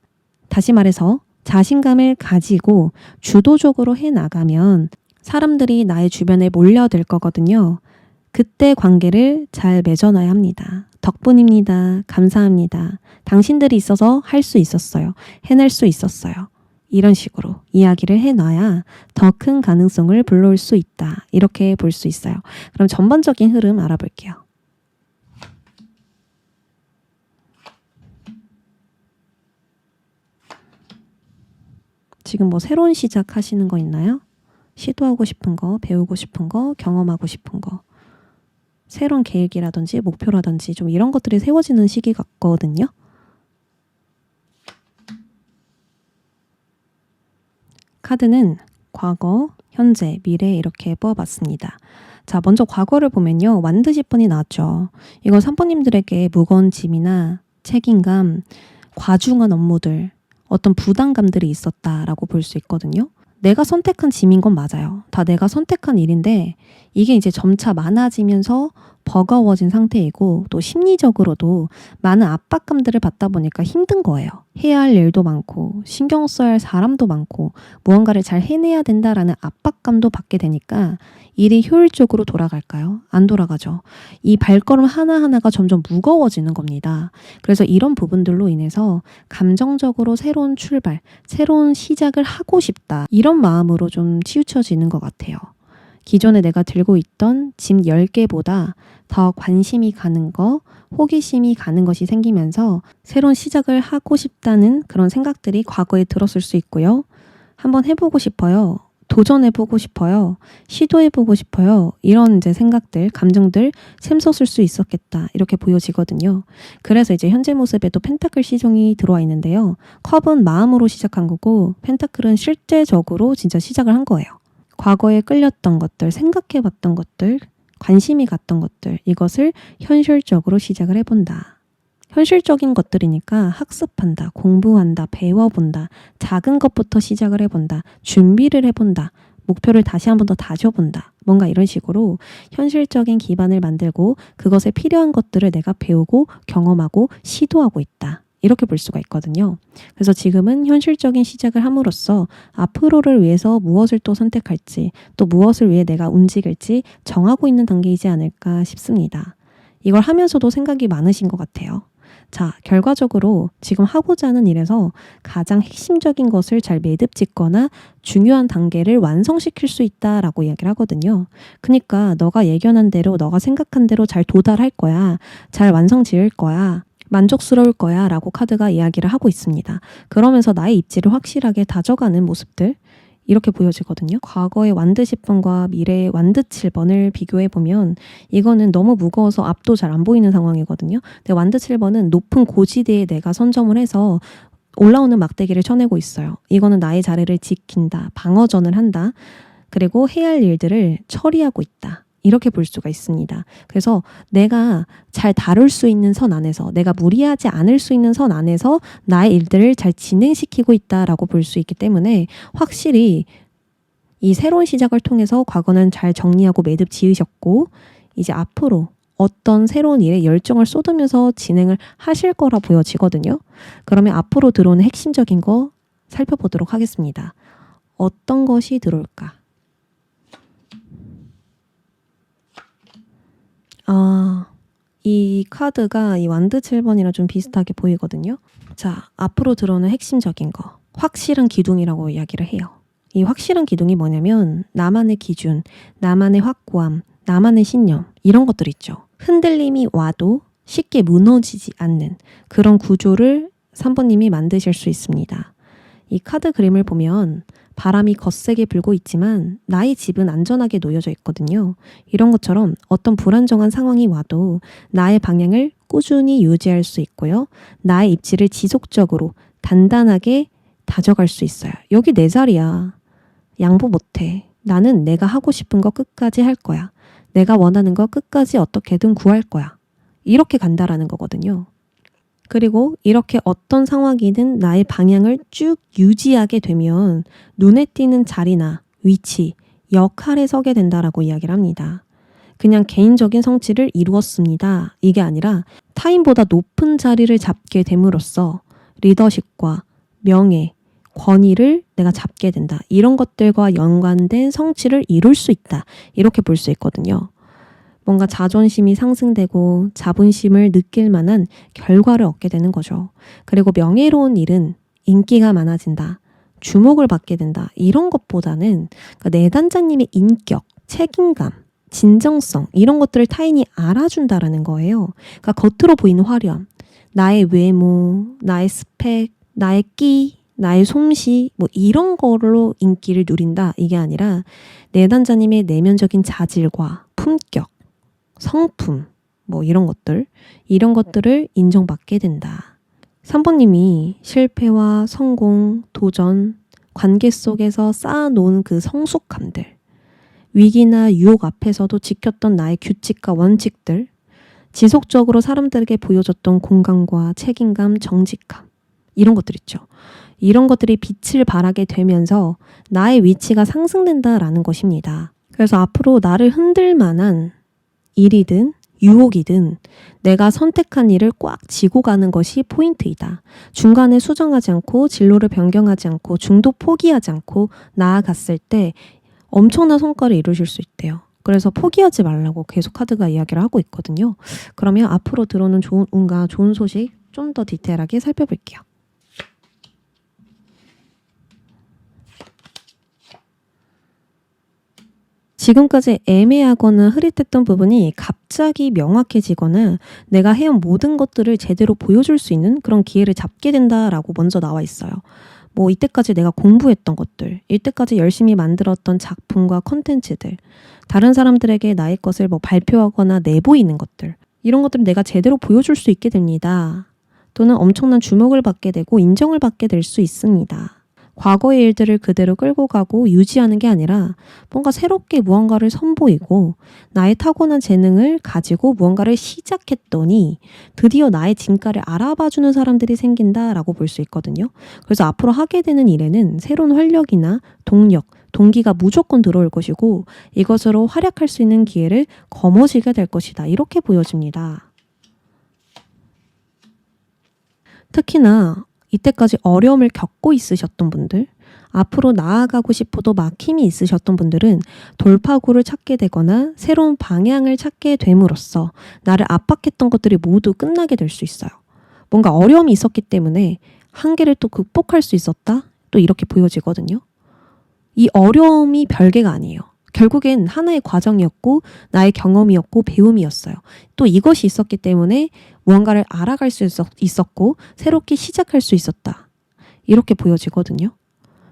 다시 말해서 자신감을 가지고 주도적으로 해나가면 사람들이 나의 주변에 몰려들 거거든요. 그때 관계를 잘 맺어놔야 합니다. 덕분입니다. 감사합니다. 당신들이 있어서 할 수 있었어요. 해낼 수 있었어요. 이런 식으로 이야기를 해놔야 더 큰 가능성을 불러올 수 있다. 이렇게 볼 수 있어요. 그럼 전반적인 흐름 알아볼게요. 지금 뭐 새로운 시작 하시는 거 있나요? 시도하고 싶은 거, 배우고 싶은 거, 경험하고 싶은 거. 새로운 계획이라든지 목표라든지 좀 이런 것들이 세워지는 시기 같거든요. 카드는 과거, 현재, 미래 이렇게 뽑아봤습니다. 자, 먼저 과거를 보면요. 완드 10번이 나왔죠. 이건 산모님들에게 무거운 짐이나 책임감, 과중한 업무들, 어떤 부담감들이 있었다라고 볼 수 있거든요. 내가 선택한 짐인 건 맞아요. 다 내가 선택한 일인데 이게 이제 점차 많아지면서 버거워진 상태이고 또 심리적으로도 많은 압박감들을 받다 보니까 힘든 거예요. 해야 할 일도 많고 신경 써야 할 사람도 많고 무언가를 잘 해내야 된다라는 압박감도 받게 되니까 일이 효율적으로 돌아갈까요? 안 돌아가죠. 이 발걸음 하나하나가 점점 무거워지는 겁니다. 그래서 이런 부분들로 인해서 감정적으로 새로운 출발, 새로운 시작을 하고 싶다. 이런 마음으로 좀 치우쳐지는 것 같아요. 기존에 내가 들고 있던 짐 10개보다 더 관심이 가는 거, 호기심이 가는 것이 생기면서 새로운 시작을 하고 싶다는 그런 생각들이 과거에 들었을 수 있고요. 한번 해보고 싶어요. 도전해보고 싶어요. 시도해보고 싶어요. 이런 이제 생각들, 감정들 샘솟을 수 있었겠다. 이렇게 보여지거든요. 그래서 이제 현재 모습에도 펜타클 시종이 들어와 있는데요. 컵은 마음으로 시작한 거고 펜타클은 실제적으로 진짜 시작을 한 거예요. 과거에 끌렸던 것들, 생각해봤던 것들, 관심이 갔던 것들, 이것을 현실적으로 시작을 해본다. 현실적인 것들이니까 학습한다, 공부한다, 배워본다, 작은 것부터 시작을 해본다, 준비를 해본다, 목표를 다시 한 번 더 다져본다. 뭔가 이런 식으로 현실적인 기반을 만들고 그것에 필요한 것들을 내가 배우고 경험하고 시도하고 있다. 이렇게 볼 수가 있거든요. 그래서 지금은 현실적인 시작을 함으로써 앞으로를 위해서 무엇을 또 선택할지 또 무엇을 위해 내가 움직일지 정하고 있는 단계이지 않을까 싶습니다. 이걸 하면서도 생각이 많으신 것 같아요. 자, 결과적으로 지금 하고자 하는 일에서 가장 핵심적인 것을 잘 매듭 짓거나 중요한 단계를 완성시킬 수 있다라고 이야기를 하거든요. 그러니까 너가 예견한 대로, 너가 생각한 대로 잘 도달할 거야. 잘 완성 지을 거야. 만족스러울 거야 라고 카드가 이야기를 하고 있습니다. 그러면서 나의 입지를 확실하게 다져가는 모습들 이렇게 보여지거든요. 과거의 완드 10번과 미래의 완드 7번을 비교해보면 이거는 너무 무거워서 앞도 잘 안 보이는 상황이거든요. 근데 완드 7번은 높은 고지대에 내가 선점을 해서 올라오는 막대기를 쳐내고 있어요. 이거는 나의 자리를 지킨다, 방어전을 한다, 그리고 해야 할 일들을 처리하고 있다. 이렇게 볼 수가 있습니다. 그래서 내가 잘 다룰 수 있는 선 안에서, 내가 무리하지 않을 수 있는 선 안에서 나의 일들을 잘 진행시키고 있다라고 볼 수 있기 때문에 확실히 이 새로운 시작을 통해서 과거는 잘 정리하고 매듭 지으셨고 이제 앞으로 어떤 새로운 일에 열정을 쏟으면서 진행을 하실 거라 보여지거든요. 그러면 앞으로 들어오는 핵심적인 거 살펴보도록 하겠습니다. 어떤 것이 들어올까? 이 카드가 이 완드 7번이랑 좀 비슷하게 보이거든요. 자, 앞으로 들어오는 핵심적인 거. 확실한 기둥이라고 이야기를 해요. 이 확실한 기둥이 뭐냐면 나만의 기준, 나만의 확고함, 나만의 신념 이런 것들 있죠. 흔들림이 와도 쉽게 무너지지 않는 그런 구조를 3번님이 만드실 수 있습니다. 이 카드 그림을 보면 바람이 거세게 불고 있지만 나의 집은 안전하게 놓여져 있거든요. 이런 것처럼 어떤 불안정한 상황이 와도 나의 방향을 꾸준히 유지할 수 있고요. 나의 입지를 지속적으로 단단하게 다져갈 수 있어요. 여기 내 자리야. 양보 못해. 나는 내가 하고 싶은 거 끝까지 할 거야. 내가 원하는 거 끝까지 어떻게든 구할 거야. 이렇게 간다라는 거거든요. 그리고 이렇게 어떤 상황이든 나의 방향을 쭉 유지하게 되면 눈에 띄는 자리나 위치, 역할에 서게 된다라고 이야기를 합니다. 그냥 개인적인 성취를 이루었습니다. 이게 아니라 타인보다 높은 자리를 잡게 됨으로써 리더십과 명예, 권위를 내가 잡게 된다. 이런 것들과 연관된 성취를 이룰 수 있다. 이렇게 볼 수 있거든요. 뭔가 자존심이 상승되고 자존심을 느낄 만한 결과를 얻게 되는 거죠. 그리고 명예로운 일은 인기가 많아진다. 주목을 받게 된다. 이런 것보다는 그러니까 내단자님의 인격, 책임감, 진정성 이런 것들을 타인이 알아준다라는 거예요. 그러니까 겉으로 보이는 화려함, 나의 외모, 나의 스펙, 나의 끼, 나의 솜씨 뭐 이런 걸로 인기를 누린다. 이게 아니라 내단자님의 내면적인 자질과 품격, 성품, 뭐 이런 것들을 인정받게 된다. 3번님이 실패와 성공, 도전, 관계 속에서 쌓아놓은 그 성숙함들, 위기나 유혹 앞에서도 지켰던 나의 규칙과 원칙들, 지속적으로 사람들에게 보여줬던 공감과 책임감, 정직함, 이런 것들 있죠. 이런 것들이 빛을 발하게 되면서 나의 위치가 상승된다라는 것입니다. 그래서 앞으로 나를 흔들 만한 일이든 유혹이든 내가 선택한 일을 꽉 쥐고 가는 것이 포인트이다. 중간에 수정하지 않고 진로를 변경하지 않고 중도 포기하지 않고 나아갔을 때 엄청난 성과를 이루실 수 있대요. 그래서 포기하지 말라고 계속 카드가 이야기를 하고 있거든요. 그러면 앞으로 들어오는 좋은 운과 좋은 소식 좀 더 디테일하게 살펴볼게요. 지금까지 애매하거나 흐릿했던 부분이 갑자기 명확해지거나 내가 해온 모든 것들을 제대로 보여줄 수 있는 그런 기회를 잡게 된다라고 먼저 나와 있어요. 뭐 이때까지 내가 공부했던 것들, 이때까지 열심히 만들었던 작품과 콘텐츠들, 다른 사람들에게 나의 것을 뭐 발표하거나 내보이는 것들, 이런 것들을 내가 제대로 보여줄 수 있게 됩니다. 또는 엄청난 주목을 받게 되고 인정을 받게 될 수 있습니다. 과거의 일들을 그대로 끌고 가고 유지하는 게 아니라 뭔가 새롭게 무언가를 선보이고 나의 타고난 재능을 가지고 무언가를 시작했더니 드디어 나의 진가를 알아봐주는 사람들이 생긴다라고 볼 수 있거든요. 그래서 앞으로 하게 되는 일에는 새로운 활력이나 동력, 동기가 무조건 들어올 것이고 이것으로 활약할 수 있는 기회를 거머쥐게 될 것이다. 이렇게 보여집니다. 특히나 이때까지 어려움을 겪고 있으셨던 분들, 앞으로 나아가고 싶어도 막힘이 있으셨던 분들은 돌파구를 찾게 되거나 새로운 방향을 찾게 됨으로써 나를 압박했던 것들이 모두 끝나게 될 수 있어요. 뭔가 어려움이 있었기 때문에 한계를 또 극복할 수 있었다? 또 이렇게 보여지거든요. 이 어려움이 별개가 아니에요. 결국엔 하나의 과정이었고 나의 경험이었고 배움이었어요. 또 이것이 있었기 때문에 무언가를 알아갈 수 있었고 새롭게 시작할 수 있었다. 이렇게 보여지거든요.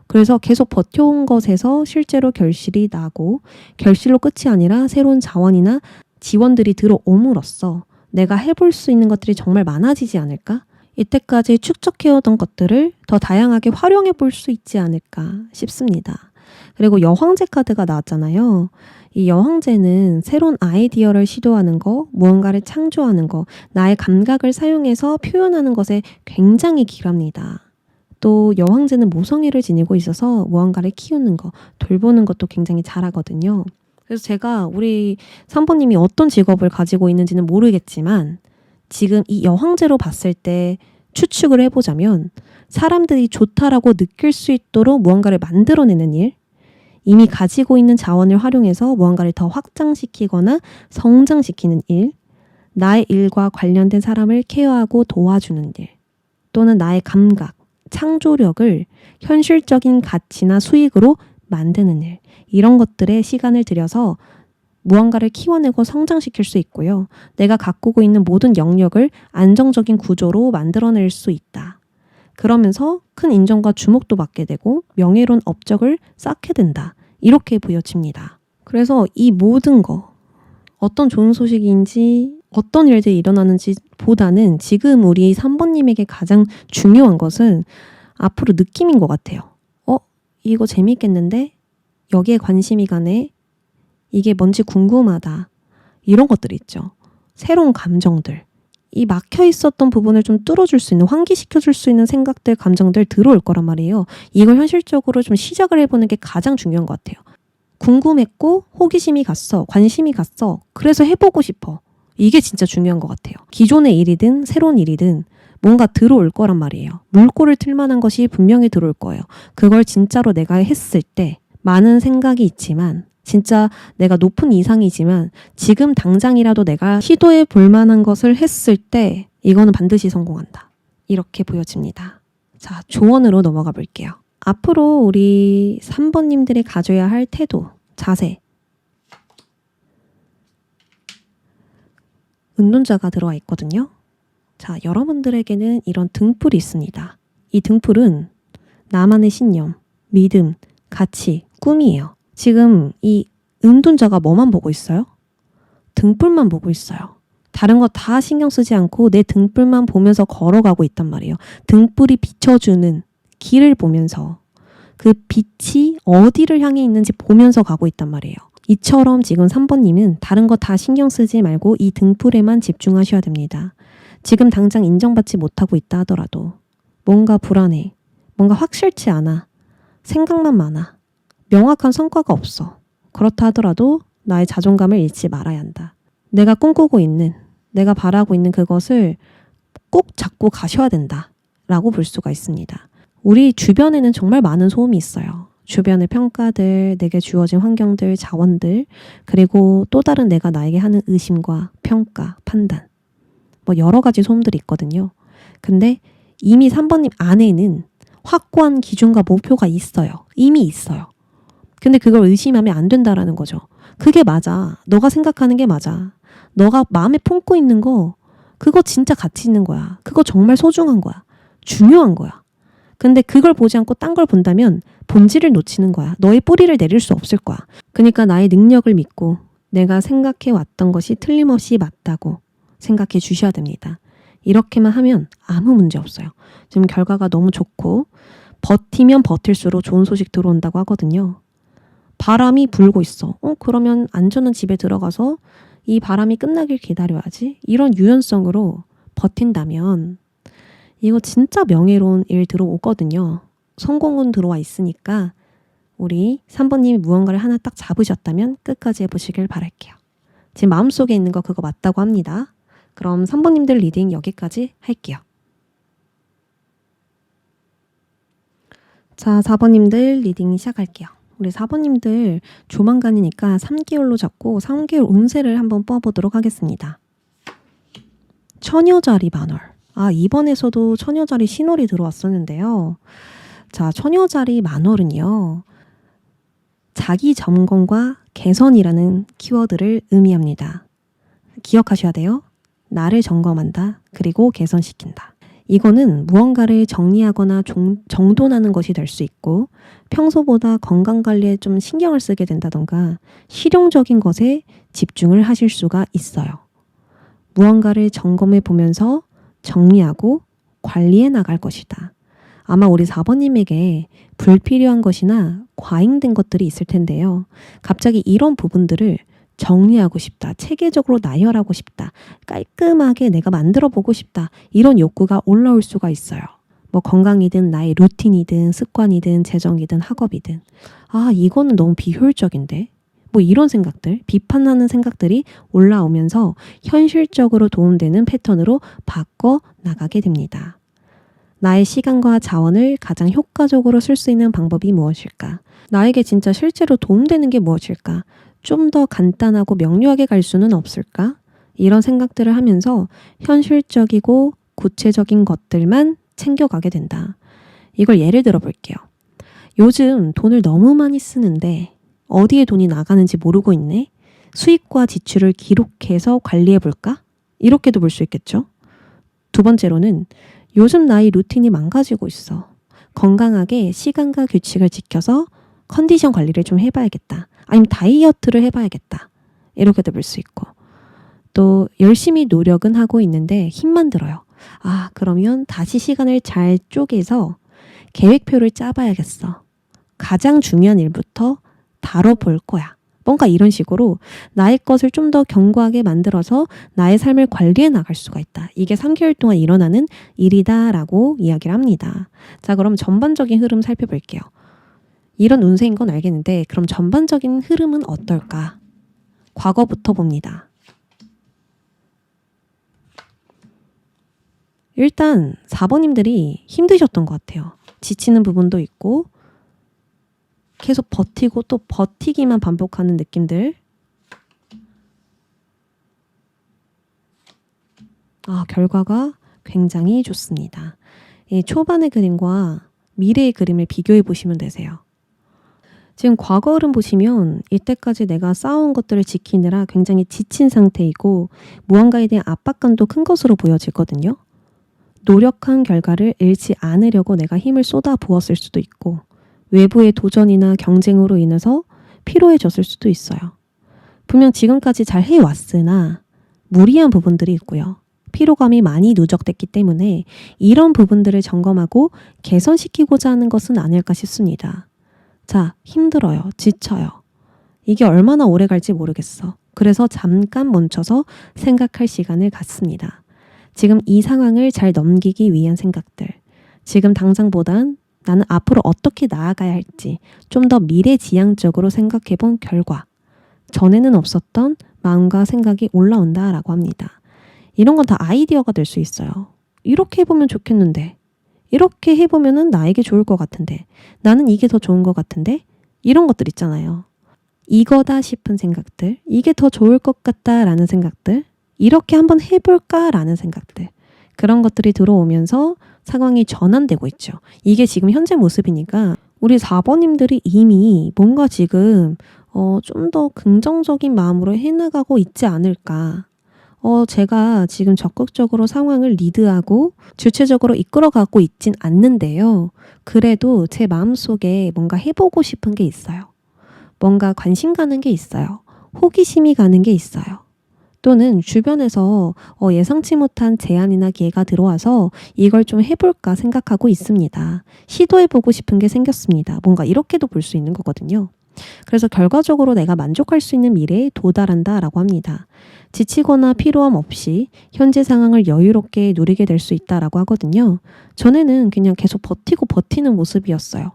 그래서 계속 버텨온 것에서 실제로 결실이 나고 결실로 끝이 아니라 새로운 자원이나 지원들이 들어옴으로써 내가 해볼 수 있는 것들이 정말 많아지지 않을까? 이때까지 축적해오던 것들을 더 다양하게 활용해 볼 수 있지 않을까 싶습니다. 그리고 여황제 카드가 나왔잖아요. 이 여황제는 새로운 아이디어를 시도하는 거, 무언가를 창조하는 거, 나의 감각을 사용해서 표현하는 것에 굉장히 기랍니다. 또 여황제는 모성애를 지니고 있어서 무언가를 키우는 거, 돌보는 것도 굉장히 잘하거든요. 그래서 제가 우리 3번님이 어떤 직업을 가지고 있는지는 모르겠지만 지금 이 여황제로 봤을 때 추측을 해보자면 사람들이 좋다라고 느낄 수 있도록 무언가를 만들어내는 일, 이미 가지고 있는 자원을 활용해서 무언가를 더 확장시키거나 성장시키는 일, 나의 일과 관련된 사람을 케어하고 도와주는 일, 또는 나의 감각, 창조력을 현실적인 가치나 수익으로 만드는 일, 이런 것들에 시간을 들여서 무언가를 키워내고 성장시킬 수 있고요. 내가 가꾸고 있는 모든 영역을 안정적인 구조로 만들어낼 수 있다. 그러면서 큰 인정과 주목도 받게 되고 명예로운 업적을 쌓게 된다. 이렇게 부여집니다. 그래서 이 모든 거, 어떤 좋은 소식인지 어떤 일들이 일어나는지 보다는 지금 우리 3번님에게 가장 중요한 것은 앞으로 느낌인 것 같아요. 이거 재밌겠는데? 여기에 관심이 가네? 이게 뭔지 궁금하다. 이런 것들 있죠. 새로운 감정들. 이 막혀 있었던 부분을 좀 뚫어줄 수 있는, 환기시켜줄 수 있는 생각들, 감정들 들어올 거란 말이에요. 이걸 현실적으로 좀 시작을 해보는 게 가장 중요한 것 같아요. 궁금했고 호기심이 갔어. 관심이 갔어. 그래서 해보고 싶어. 이게 진짜 중요한 것 같아요. 기존의 일이든 새로운 일이든 뭔가 들어올 거란 말이에요. 물꼬를 틀 만한 것이 분명히 들어올 거예요. 그걸 진짜로 내가 했을 때 많은 생각이 있지만 진짜 내가 높은 이상이지만 지금 당장이라도 내가 시도해 볼 만한 것을 했을 때 이거는 반드시 성공한다. 이렇게 보여집니다. 자, 조언으로 넘어가 볼게요. 앞으로 우리 3번님들이 가져야 할 태도, 자세. 은둔자가 들어와 있거든요. 자, 여러분들에게는 이런 등불이 있습니다. 이 등불은 나만의 신념, 믿음, 가치, 꿈이에요. 지금 이 은둔자가 뭐만 보고 있어요? 등불만 보고 있어요. 다른 거 다 신경 쓰지 않고 내 등불만 보면서 걸어가고 있단 말이에요. 등불이 비춰주는 길을 보면서 그 빛이 어디를 향해 있는지 보면서 가고 있단 말이에요. 이처럼 지금 3번님은 다른 거 다 신경 쓰지 말고 이 등불에만 집중하셔야 됩니다. 지금 당장 인정받지 못하고 있다 하더라도 뭔가 불안해. 뭔가 확실치 않아. 생각만 많아. 명확한 성과가 없어. 그렇다 하더라도 나의 자존감을 잃지 말아야 한다. 내가 꿈꾸고 있는, 내가 바라고 있는 그것을 꼭 잡고 가셔야 된다. 라고 볼 수가 있습니다. 우리 주변에는 정말 많은 소음이 있어요. 주변의 평가들, 내게 주어진 환경들, 자원들, 그리고 또 다른 내가 나에게 하는 의심과 평가, 판단. 뭐 여러 가지 소음들이 있거든요. 근데 이미 3번님 안에는 확고한 기준과 목표가 있어요. 이미 있어요. 근데 그걸 의심하면 안 된다라는 거죠. 그게 맞아. 너가 생각하는 게 맞아. 너가 마음에 품고 있는 거, 그거 진짜 가치 있는 거야. 그거 정말 소중한 거야. 중요한 거야. 근데 그걸 보지 않고 딴 걸 본다면 본질을 놓치는 거야. 너의 뿌리를 내릴 수 없을 거야. 그러니까 나의 능력을 믿고 내가 생각해 왔던 것이 틀림없이 맞다고 생각해 주셔야 됩니다. 이렇게만 하면 아무 문제 없어요. 지금 결과가 너무 좋고 버티면 버틸수록 좋은 소식 들어온다고 하거든요. 바람이 불고 있어. 그러면 안전한 집에 들어가서 이 바람이 끝나길 기다려야지. 이런 유연성으로 버틴다면 이거 진짜 명예로운 일 들어오거든요. 성공은 들어와 있으니까 우리 3번님이 무언가를 하나 딱 잡으셨다면 끝까지 해보시길 바랄게요. 제 마음속에 있는 거 그거 맞다고 합니다. 그럼 3번님들 리딩 여기까지 할게요. 자, 4번님들 리딩 시작할게요. 우리 4번님들 조만간이니까 3개월로 잡고 3개월 운세를 한번 뽑아보도록 하겠습니다. 처녀자리 만월. 이번에서도 처녀자리 신월이 들어왔었는데요. 자, 처녀자리 만월은요. 자기 점검과 개선이라는 키워드를 의미합니다. 기억하셔야 돼요. 나를 점검한다. 그리고 개선시킨다. 이거는 무언가를 정리하거나 정돈하는 것이 될 수 있고 평소보다 건강관리에 좀 신경을 쓰게 된다던가 실용적인 것에 집중을 하실 수가 있어요. 무언가를 점검해 보면서 정리하고 관리해 나갈 것이다. 아마 우리 4번님에게 불필요한 것이나 과잉된 것들이 있을 텐데요. 갑자기 이런 부분들을 정리하고 싶다. 체계적으로 나열하고 싶다. 깔끔하게 내가 만들어 보고 싶다. 이런 욕구가 올라올 수가 있어요. 뭐 건강이든 나의 루틴이든 습관이든 재정이든 학업이든 이거는 너무 비효율적인데? 뭐 이런 생각들, 비판하는 생각들이 올라오면서 현실적으로 도움되는 패턴으로 바꿔 나가게 됩니다. 나의 시간과 자원을 가장 효과적으로 쓸 수 있는 방법이 무엇일까? 나에게 진짜 실제로 도움되는 게 무엇일까? 좀 더 간단하고 명료하게 갈 수는 없을까? 이런 생각들을 하면서 현실적이고 구체적인 것들만 챙겨가게 된다. 이걸 예를 들어 볼게요. 요즘 돈을 너무 많이 쓰는데 어디에 돈이 나가는지 모르고 있네? 수입과 지출을 기록해서 관리해 볼까? 이렇게도 볼 수 있겠죠. 두 번째로는 요즘 나의 루틴이 망가지고 있어. 건강하게 시간과 규칙을 지켜서 컨디션 관리를 좀 해봐야겠다. 아니면 다이어트를 해봐야겠다. 이렇게도 볼 수 있고. 또 열심히 노력은 하고 있는데 힘만 들어요. 그러면 다시 시간을 잘 쪼개서 계획표를 짜봐야겠어. 가장 중요한 일부터 다뤄볼 거야. 뭔가 이런 식으로 나의 것을 좀 더 견고하게 만들어서 나의 삶을 관리해 나갈 수가 있다. 이게 3개월 동안 일어나는 일이다라고 이야기를 합니다. 자, 그럼 전반적인 흐름 살펴볼게요. 이런 운세인 건 알겠는데 그럼 전반적인 흐름은 어떨까? 과거부터 봅니다. 일단 4번님들이 힘드셨던 것 같아요. 지치는 부분도 있고 계속 버티고 또 버티기만 반복하는 느낌들. 결과가 굉장히 좋습니다. 이 초반의 그림과 미래의 그림을 비교해 보시면 되세요. 지금 과거 흐름 보시면 이때까지 내가 쌓아온 것들을 지키느라 굉장히 지친 상태이고 무언가에 대한 압박감도 큰 것으로 보여지거든요. 노력한 결과를 잃지 않으려고 내가 힘을 쏟아 부었을 수도 있고 외부의 도전이나 경쟁으로 인해서 피로해졌을 수도 있어요. 분명 지금까지 잘 해왔으나 무리한 부분들이 있고요. 피로감이 많이 누적됐기 때문에 이런 부분들을 점검하고 개선시키고자 하는 것은 아닐까 싶습니다. 자, 힘들어요. 지쳐요. 이게 얼마나 오래 갈지 모르겠어. 그래서 잠깐 멈춰서 생각할 시간을 갖습니다. 지금 이 상황을 잘 넘기기 위한 생각들. 지금 당장보단 나는 앞으로 어떻게 나아가야 할지 좀 더 미래지향적으로 생각해 본 결과 전에는 없었던 마음과 생각이 올라온다라고 합니다. 이런 건 다 아이디어가 될 수 있어요. 이렇게 해보면 좋겠는데 이렇게 해보면 나에게 좋을 것 같은데 나는 이게 더 좋은 것 같은데 이런 것들 있잖아요. 이거다 싶은 생각들, 이게 더 좋을 것 같다라는 생각들, 이렇게 한번 해볼까라는 생각들, 그런 것들이 들어오면서 상황이 전환되고 있죠. 이게 지금 현재 모습이니까 우리 4번님들이 이미 뭔가 지금 좀 더 긍정적인 마음으로 해나가고 있지 않을까. 제가 지금 적극적으로 상황을 리드하고 주체적으로 이끌어가고 있진 않는데요. 그래도 제 마음속에 뭔가 해보고 싶은 게 있어요. 뭔가 관심 가는 게 있어요. 호기심이 가는 게 있어요. 또는 주변에서 예상치 못한 제안이나 기회가 들어와서 이걸 좀 해볼까 생각하고 있습니다. 시도해보고 싶은 게 생겼습니다. 뭔가 이렇게도 볼 수 있는 거거든요. 그래서 결과적으로 내가 만족할 수 있는 미래에 도달한다라고 합니다. 지치거나 피로함 없이 현재 상황을 여유롭게 누리게 될 수 있다라고 하거든요. 전에는 그냥 계속 버티고 버티는 모습이었어요.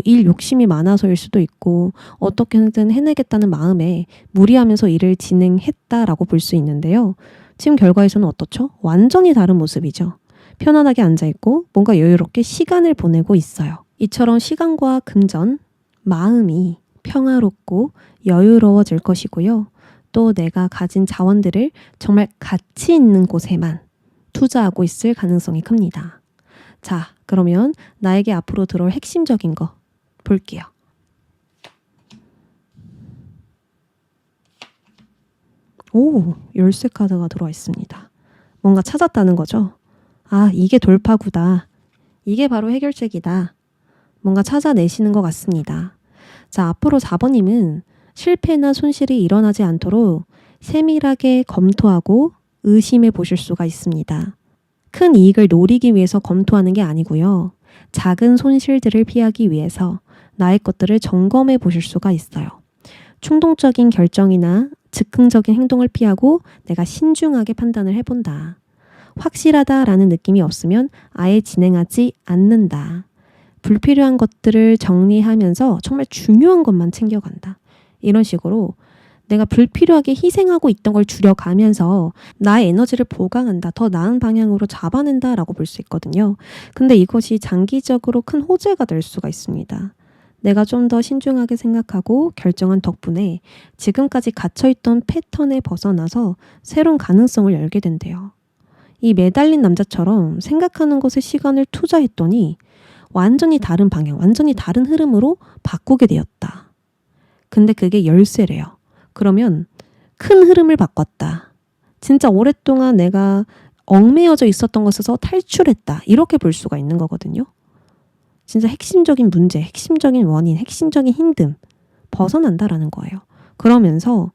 일 욕심이 많아서일 수도 있고 어떻게든 해내겠다는 마음에 무리하면서 일을 진행했다라고 볼 수 있는데요. 지금 결과에서는 어떻죠? 완전히 다른 모습이죠. 편안하게 앉아있고 뭔가 여유롭게 시간을 보내고 있어요. 이처럼 시간과 금전, 마음이 평화롭고 여유로워질 것이고요. 또 내가 가진 자원들을 정말 가치 있는 곳에만 투자하고 있을 가능성이 큽니다. 자, 그러면 나에게 앞으로 들어올 핵심적인 거 볼게요. 열쇠 카드가 들어와 있습니다. 뭔가 찾았다는 거죠. 이게 돌파구다. 이게 바로 해결책이다. 뭔가 찾아내시는 것 같습니다. 자, 앞으로 4번님은 실패나 손실이 일어나지 않도록 세밀하게 검토하고 의심해 보실 수가 있습니다. 큰 이익을 노리기 위해서 검토하는 게 아니고요. 작은 손실들을 피하기 위해서 나의 것들을 점검해 보실 수가 있어요. 충동적인 결정이나 즉흥적인 행동을 피하고 내가 신중하게 판단을 해본다. 확실하다라는 느낌이 없으면 아예 진행하지 않는다. 불필요한 것들을 정리하면서 정말 중요한 것만 챙겨간다. 이런 식으로 내가 불필요하게 희생하고 있던 걸 줄여가면서 나의 에너지를 보강한다. 더 나은 방향으로 잡아낸다라고 볼 수 있거든요. 근데 이것이 장기적으로 큰 호재가 될 수가 있습니다. 내가 좀 더 신중하게 생각하고 결정한 덕분에 지금까지 갇혀있던 패턴에 벗어나서 새로운 가능성을 열게 된대요. 이 매달린 남자처럼 생각하는 것에 시간을 투자했더니 완전히 다른 방향, 완전히 다른 흐름으로 바꾸게 되었다. 근데 그게 열쇠래요. 그러면 큰 흐름을 바꿨다. 진짜 오랫동안 내가 얽매여져 있었던 것에서 탈출했다. 이렇게 볼 수가 있는 거거든요. 진짜 핵심적인 문제, 핵심적인 원인, 핵심적인 힘듦 벗어난다라는 거예요. 그러면서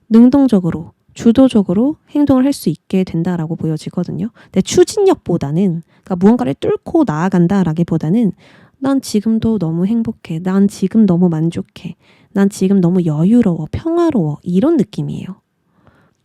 능동적으로 주도적으로 행동을 할 수 있게 된다라고 보여지거든요. 내 추진력보다는 그러니까 무언가를 뚫고 나아간다라기보다는 난 지금도 너무 행복해. 난 지금 너무 만족해. 난 지금 너무 여유로워. 평화로워. 이런 느낌이에요.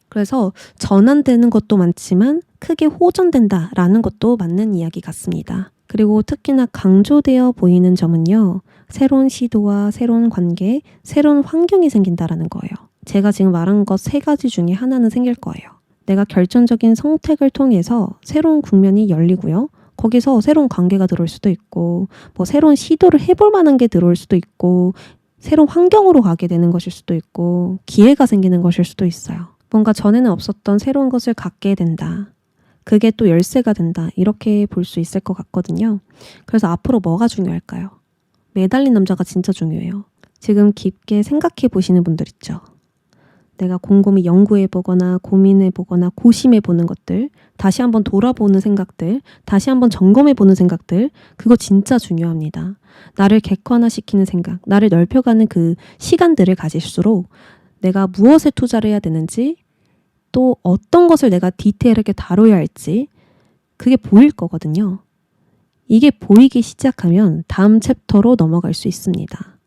그래서 전환되는 것도 많지만 크게 호전된다라는 것도 맞는 이야기 같습니다. 그리고 특히나 강조되어 보이는 점은요. 새로운 시도와 새로운 관계, 새로운 환경이 생긴다라는 거예요. 제가 지금 말한 것 3가지 중에 하나는 생길 거예요. 내가 결정적인 선택을 통해서 새로운 국면이 열리고요. 거기서 새로운 관계가 들어올 수도 있고 뭐 새로운 시도를 해볼 만한 게 들어올 수도 있고 새로운 환경으로 가게 되는 것일 수도 있고 기회가 생기는 것일 수도 있어요. 뭔가 전에는 없었던 새로운 것을 갖게 된다. 그게 또 열쇠가 된다. 이렇게 볼 수 있을 것 같거든요. 그래서 앞으로 뭐가 중요할까요? 매달린 남자가 진짜 중요해요. 지금 깊게 생각해 보시는 분들 있죠. 내가 곰곰이 연구해보거나 고민해보거나 고심해보는 것들, 다시 한번 돌아보는 생각들, 다시 한번 점검해보는 생각들, 그거 진짜 중요합니다. 나를 객관화시키는 생각, 나를 넓혀가는 그 시간들을 가질수록 내가 무엇에 투자를 해야 되는지, 또 어떤 것을 내가 디테일하게 다뤄야 할지, 그게 보일 거거든요. 이게 보이기 시작하면 다음 챕터로 넘어갈 수 있습니다.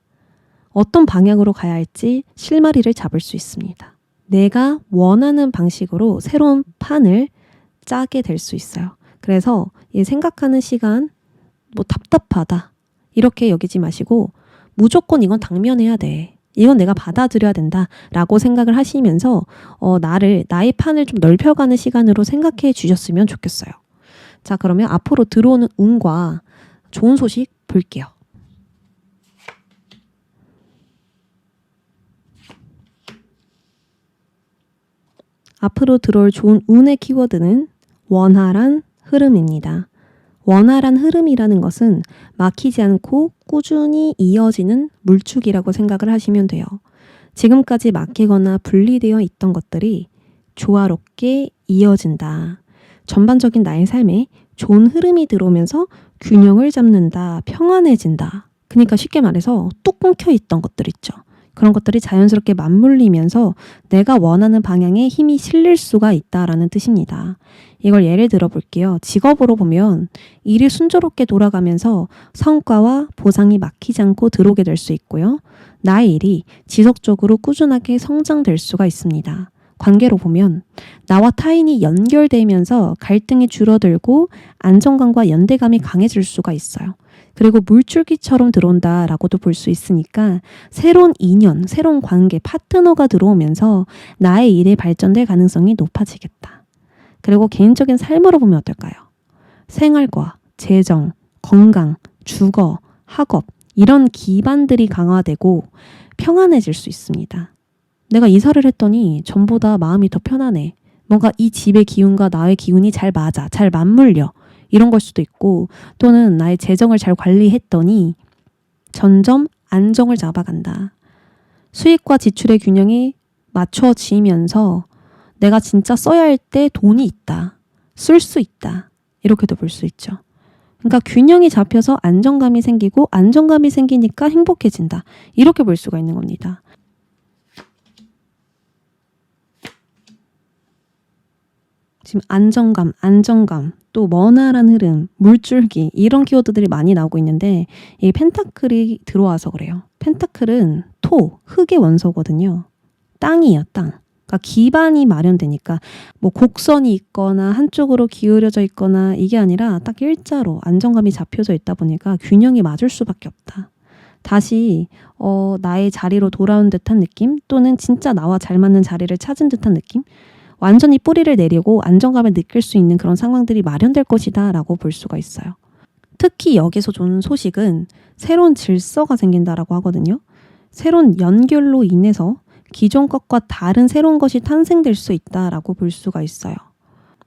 어떤 방향으로 가야 할지 실마리를 잡을 수 있습니다. 내가 원하는 방식으로 새로운 판을 짜게 될 수 있어요. 그래서 이 생각하는 시간, 뭐 답답하다 이렇게 여기지 마시고 무조건 이건 당면해야 돼. 이건 내가 받아들여야 된다 라고 생각을 하시면서 나의 판을 좀 넓혀가는 시간으로 생각해 주셨으면 좋겠어요. 자, 그러면 앞으로 들어오는 운과 좋은 소식 볼게요. 앞으로 들어올 좋은 운의 키워드는 원활한 흐름입니다. 원활한 흐름이라는 것은 막히지 않고 꾸준히 이어지는 물축이라고 생각을 하시면 돼요. 지금까지 막히거나 분리되어 있던 것들이 조화롭게 이어진다. 전반적인 나의 삶에 좋은 흐름이 들어오면서 균형을 잡는다, 평안해진다. 그러니까 쉽게 말해서 뚝 끊겨 있던 것들 있죠. 그런 것들이 자연스럽게 맞물리면서 내가 원하는 방향에 힘이 실릴 수가 있다라는 뜻입니다. 이걸 예를 들어 볼게요. 직업으로 보면 일이 순조롭게 돌아가면서 성과와 보상이 막히지 않고 들어오게 될 수 있고요. 나의 일이 지속적으로 꾸준하게 성장될 수가 있습니다. 관계로 보면 나와 타인이 연결되면서 갈등이 줄어들고 안정감과 연대감이 강해질 수가 있어요. 그리고 물줄기처럼 들어온다라고도 볼 수 있으니까 새로운 인연, 새로운 관계, 파트너가 들어오면서 나의 일에 발전될 가능성이 높아지겠다. 그리고 개인적인 삶으로 보면 어떨까요? 생활과 재정, 건강, 주거, 학업 이런 기반들이 강화되고 평안해질 수 있습니다. 내가 이사를 했더니 전보다 마음이 더 편안해. 뭔가 이 집의 기운과 나의 기운이 잘 맞아, 잘 맞물려. 이런 걸 수도 있고 또는 나의 재정을 잘 관리했더니 점점 안정을 잡아간다. 수입과 지출의 균형이 맞춰지면서 내가 진짜 써야 할 때 돈이 있다. 쓸 수 있다. 이렇게도 볼 수 있죠. 그러니까 균형이 잡혀서 안정감이 생기고 안정감이 생기니까 행복해진다. 이렇게 볼 수가 있는 겁니다. 지금 안정감, 또 원활한 흐름, 물줄기 이런 키워드들이 많이 나오고 있는데 이 펜타클이 들어와서 그래요. 펜타클은 흙의 원소거든요. 땅이에요, 땅. 그러니까 기반이 마련되니까 뭐 곡선이 있거나 한쪽으로 기울여져 있거나 이게 아니라 딱 일자로 안정감이 잡혀져 있다 보니까 균형이 맞을 수밖에 없다. 다시 나의 자리로 돌아온 듯한 느낌 또는 진짜 나와 잘 맞는 자리를 찾은 듯한 느낌 완전히 뿌리를 내리고 안정감을 느낄 수 있는 그런 상황들이 마련될 것이다 라고 볼 수가 있어요. 특히 여기서 좋은 소식은 새로운 질서가 생긴다라고 하거든요. 새로운 연결로 인해서 기존 것과 다른 새로운 것이 탄생될 수 있다라고 볼 수가 있어요.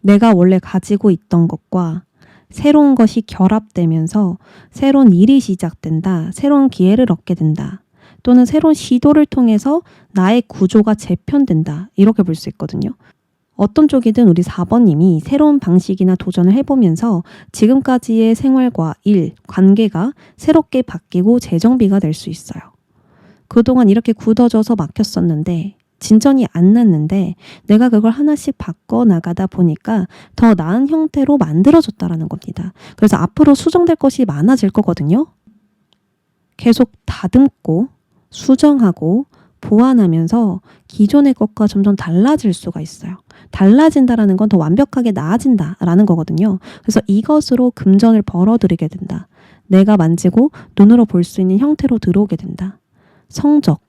내가 원래 가지고 있던 것과 새로운 것이 결합되면서 새로운 일이 시작된다. 새로운 기회를 얻게 된다. 또는 새로운 시도를 통해서 나의 구조가 재편된다. 이렇게 볼 수 있거든요. 어떤 쪽이든 우리 4번님이 새로운 방식이나 도전을 해보면서 지금까지의 생활과 일, 관계가 새롭게 바뀌고 재정비가 될 수 있어요. 그동안 이렇게 굳어져서 막혔었는데 진전이 안 났는데 내가 그걸 하나씩 바꿔나가다 보니까 더 나은 형태로 만들어졌다라는 겁니다. 그래서 앞으로 수정될 것이 많아질 거거든요. 계속 다듬고 수정하고 보완하면서 기존의 것과 점점 달라질 수가 있어요. 달라진다라는 건 더 완벽하게 나아진다라는 거거든요. 그래서 이것으로 금전을 벌어들이게 된다. 내가 만지고 눈으로 볼 수 있는 형태로 들어오게 된다. 성적,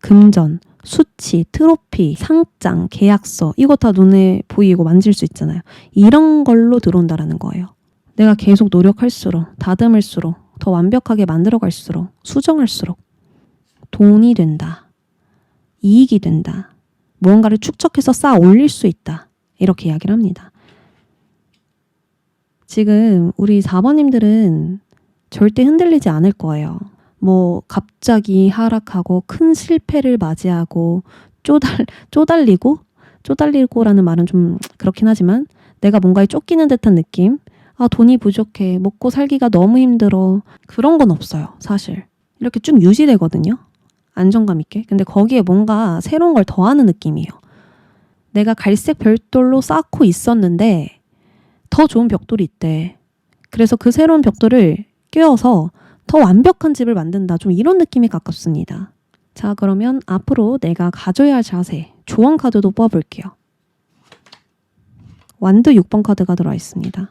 금전, 수치, 트로피, 상장, 계약서 이거 다 눈에 보이고 만질 수 있잖아요. 이런 걸로 들어온다라는 거예요. 내가 계속 노력할수록, 다듬을수록, 더 완벽하게 만들어갈수록, 수정할수록 돈이 된다. 이익이 된다. 무언가를 축적해서 쌓아 올릴 수 있다. 이렇게 이야기를 합니다. 지금 우리 4번님들은 절대 흔들리지 않을 거예요. 뭐 갑자기 하락하고 큰 실패를 맞이하고 쪼달리고라는 말은 좀 그렇긴 하지만 내가 뭔가에 쫓기는 듯한 느낌? 아, 돈이 부족해. 먹고 살기가 너무 힘들어. 그런 건 없어요, 사실. 이렇게 쭉 유지되거든요. 안정감 있게. 근데 거기에 뭔가 새로운 걸 더하는 느낌이에요. 내가 갈색 벽돌로 쌓고 있었는데 더 좋은 벽돌이 있대. 그래서 그 새로운 벽돌을 꿰어서 더 완벽한 집을 만든다. 좀 이런 느낌이 가깝습니다. 자, 그러면 앞으로 내가 가져야 할 자세, 조언 카드도 뽑아볼게요. 완드 6번 카드가 들어와 있습니다.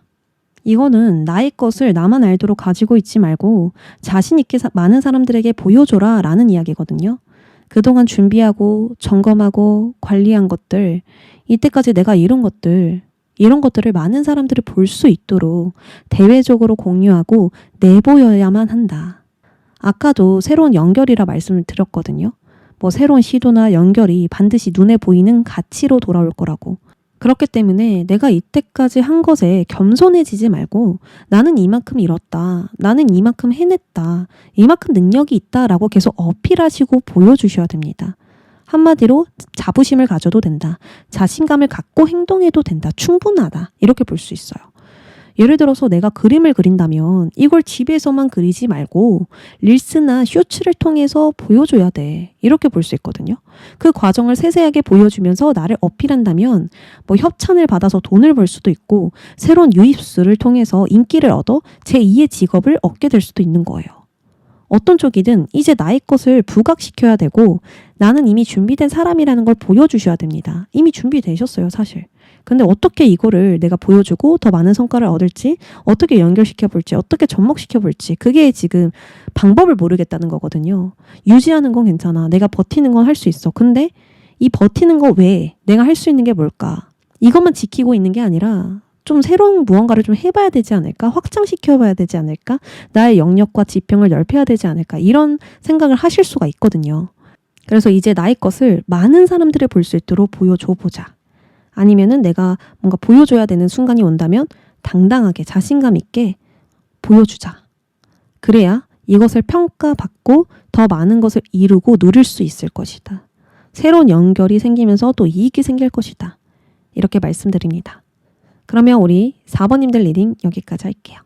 이거는 나의 것을 나만 알도록 가지고 있지 말고 자신 있게 많은 사람들에게 보여줘라 라는 이야기거든요. 그동안 준비하고 점검하고 관리한 것들, 이때까지 내가 이런 것들을 많은 사람들이 볼 수 있도록 대외적으로 공유하고 내보여야만 한다. 아까도 새로운 연결이라 말씀을 드렸거든요. 뭐 새로운 시도나 연결이 반드시 눈에 보이는 가치로 돌아올 거라고. 그렇기 때문에 내가 이때까지 한 것에 겸손해지지 말고 나는 이만큼 이뤘다. 나는 이만큼 해냈다. 이만큼 능력이 있다라고 계속 어필하시고 보여주셔야 됩니다. 한마디로 자부심을 가져도 된다. 자신감을 갖고 행동해도 된다. 충분하다. 이렇게 볼 수 있어요. 예를 들어서 내가 그림을 그린다면 이걸 집에서만 그리지 말고 릴스나 쇼츠를 통해서 보여줘야 돼. 이렇게 볼 수 있거든요. 그 과정을 세세하게 보여주면서 나를 어필한다면 뭐 협찬을 받아서 돈을 벌 수도 있고 새로운 유입수를 통해서 인기를 얻어 제2의 직업을 얻게 될 수도 있는 거예요. 어떤 쪽이든 이제 나의 것을 부각시켜야 되고 나는 이미 준비된 사람이라는 걸 보여주셔야 됩니다. 이미 준비되셨어요, 사실. 근데 어떻게 이거를 내가 보여주고 더 많은 성과를 얻을지, 어떻게 연결시켜볼지, 어떻게 접목시켜볼지 그게 지금 방법을 모르겠다는 거거든요. 유지하는 건 괜찮아. 내가 버티는 건 할 수 있어. 근데 이 버티는 거 외에 내가 할 수 있는 게 뭘까? 이것만 지키고 있는 게 아니라 좀 새로운 무언가를 좀 해봐야 되지 않을까? 확장시켜봐야 되지 않을까? 나의 영역과 지평을 넓혀야 되지 않을까? 이런 생각을 하실 수가 있거든요. 그래서 이제 나의 것을 많은 사람들이 볼 수 있도록 보여줘보자. 아니면은 내가 뭔가 보여줘야 되는 순간이 온다면 당당하게 자신감 있게 보여주자. 그래야 이것을 평가받고 더 많은 것을 이루고 누릴 수 있을 것이다. 새로운 연결이 생기면서 또 이익이 생길 것이다. 이렇게 말씀드립니다. 그러면 우리 4번님들 리딩 여기까지 할게요.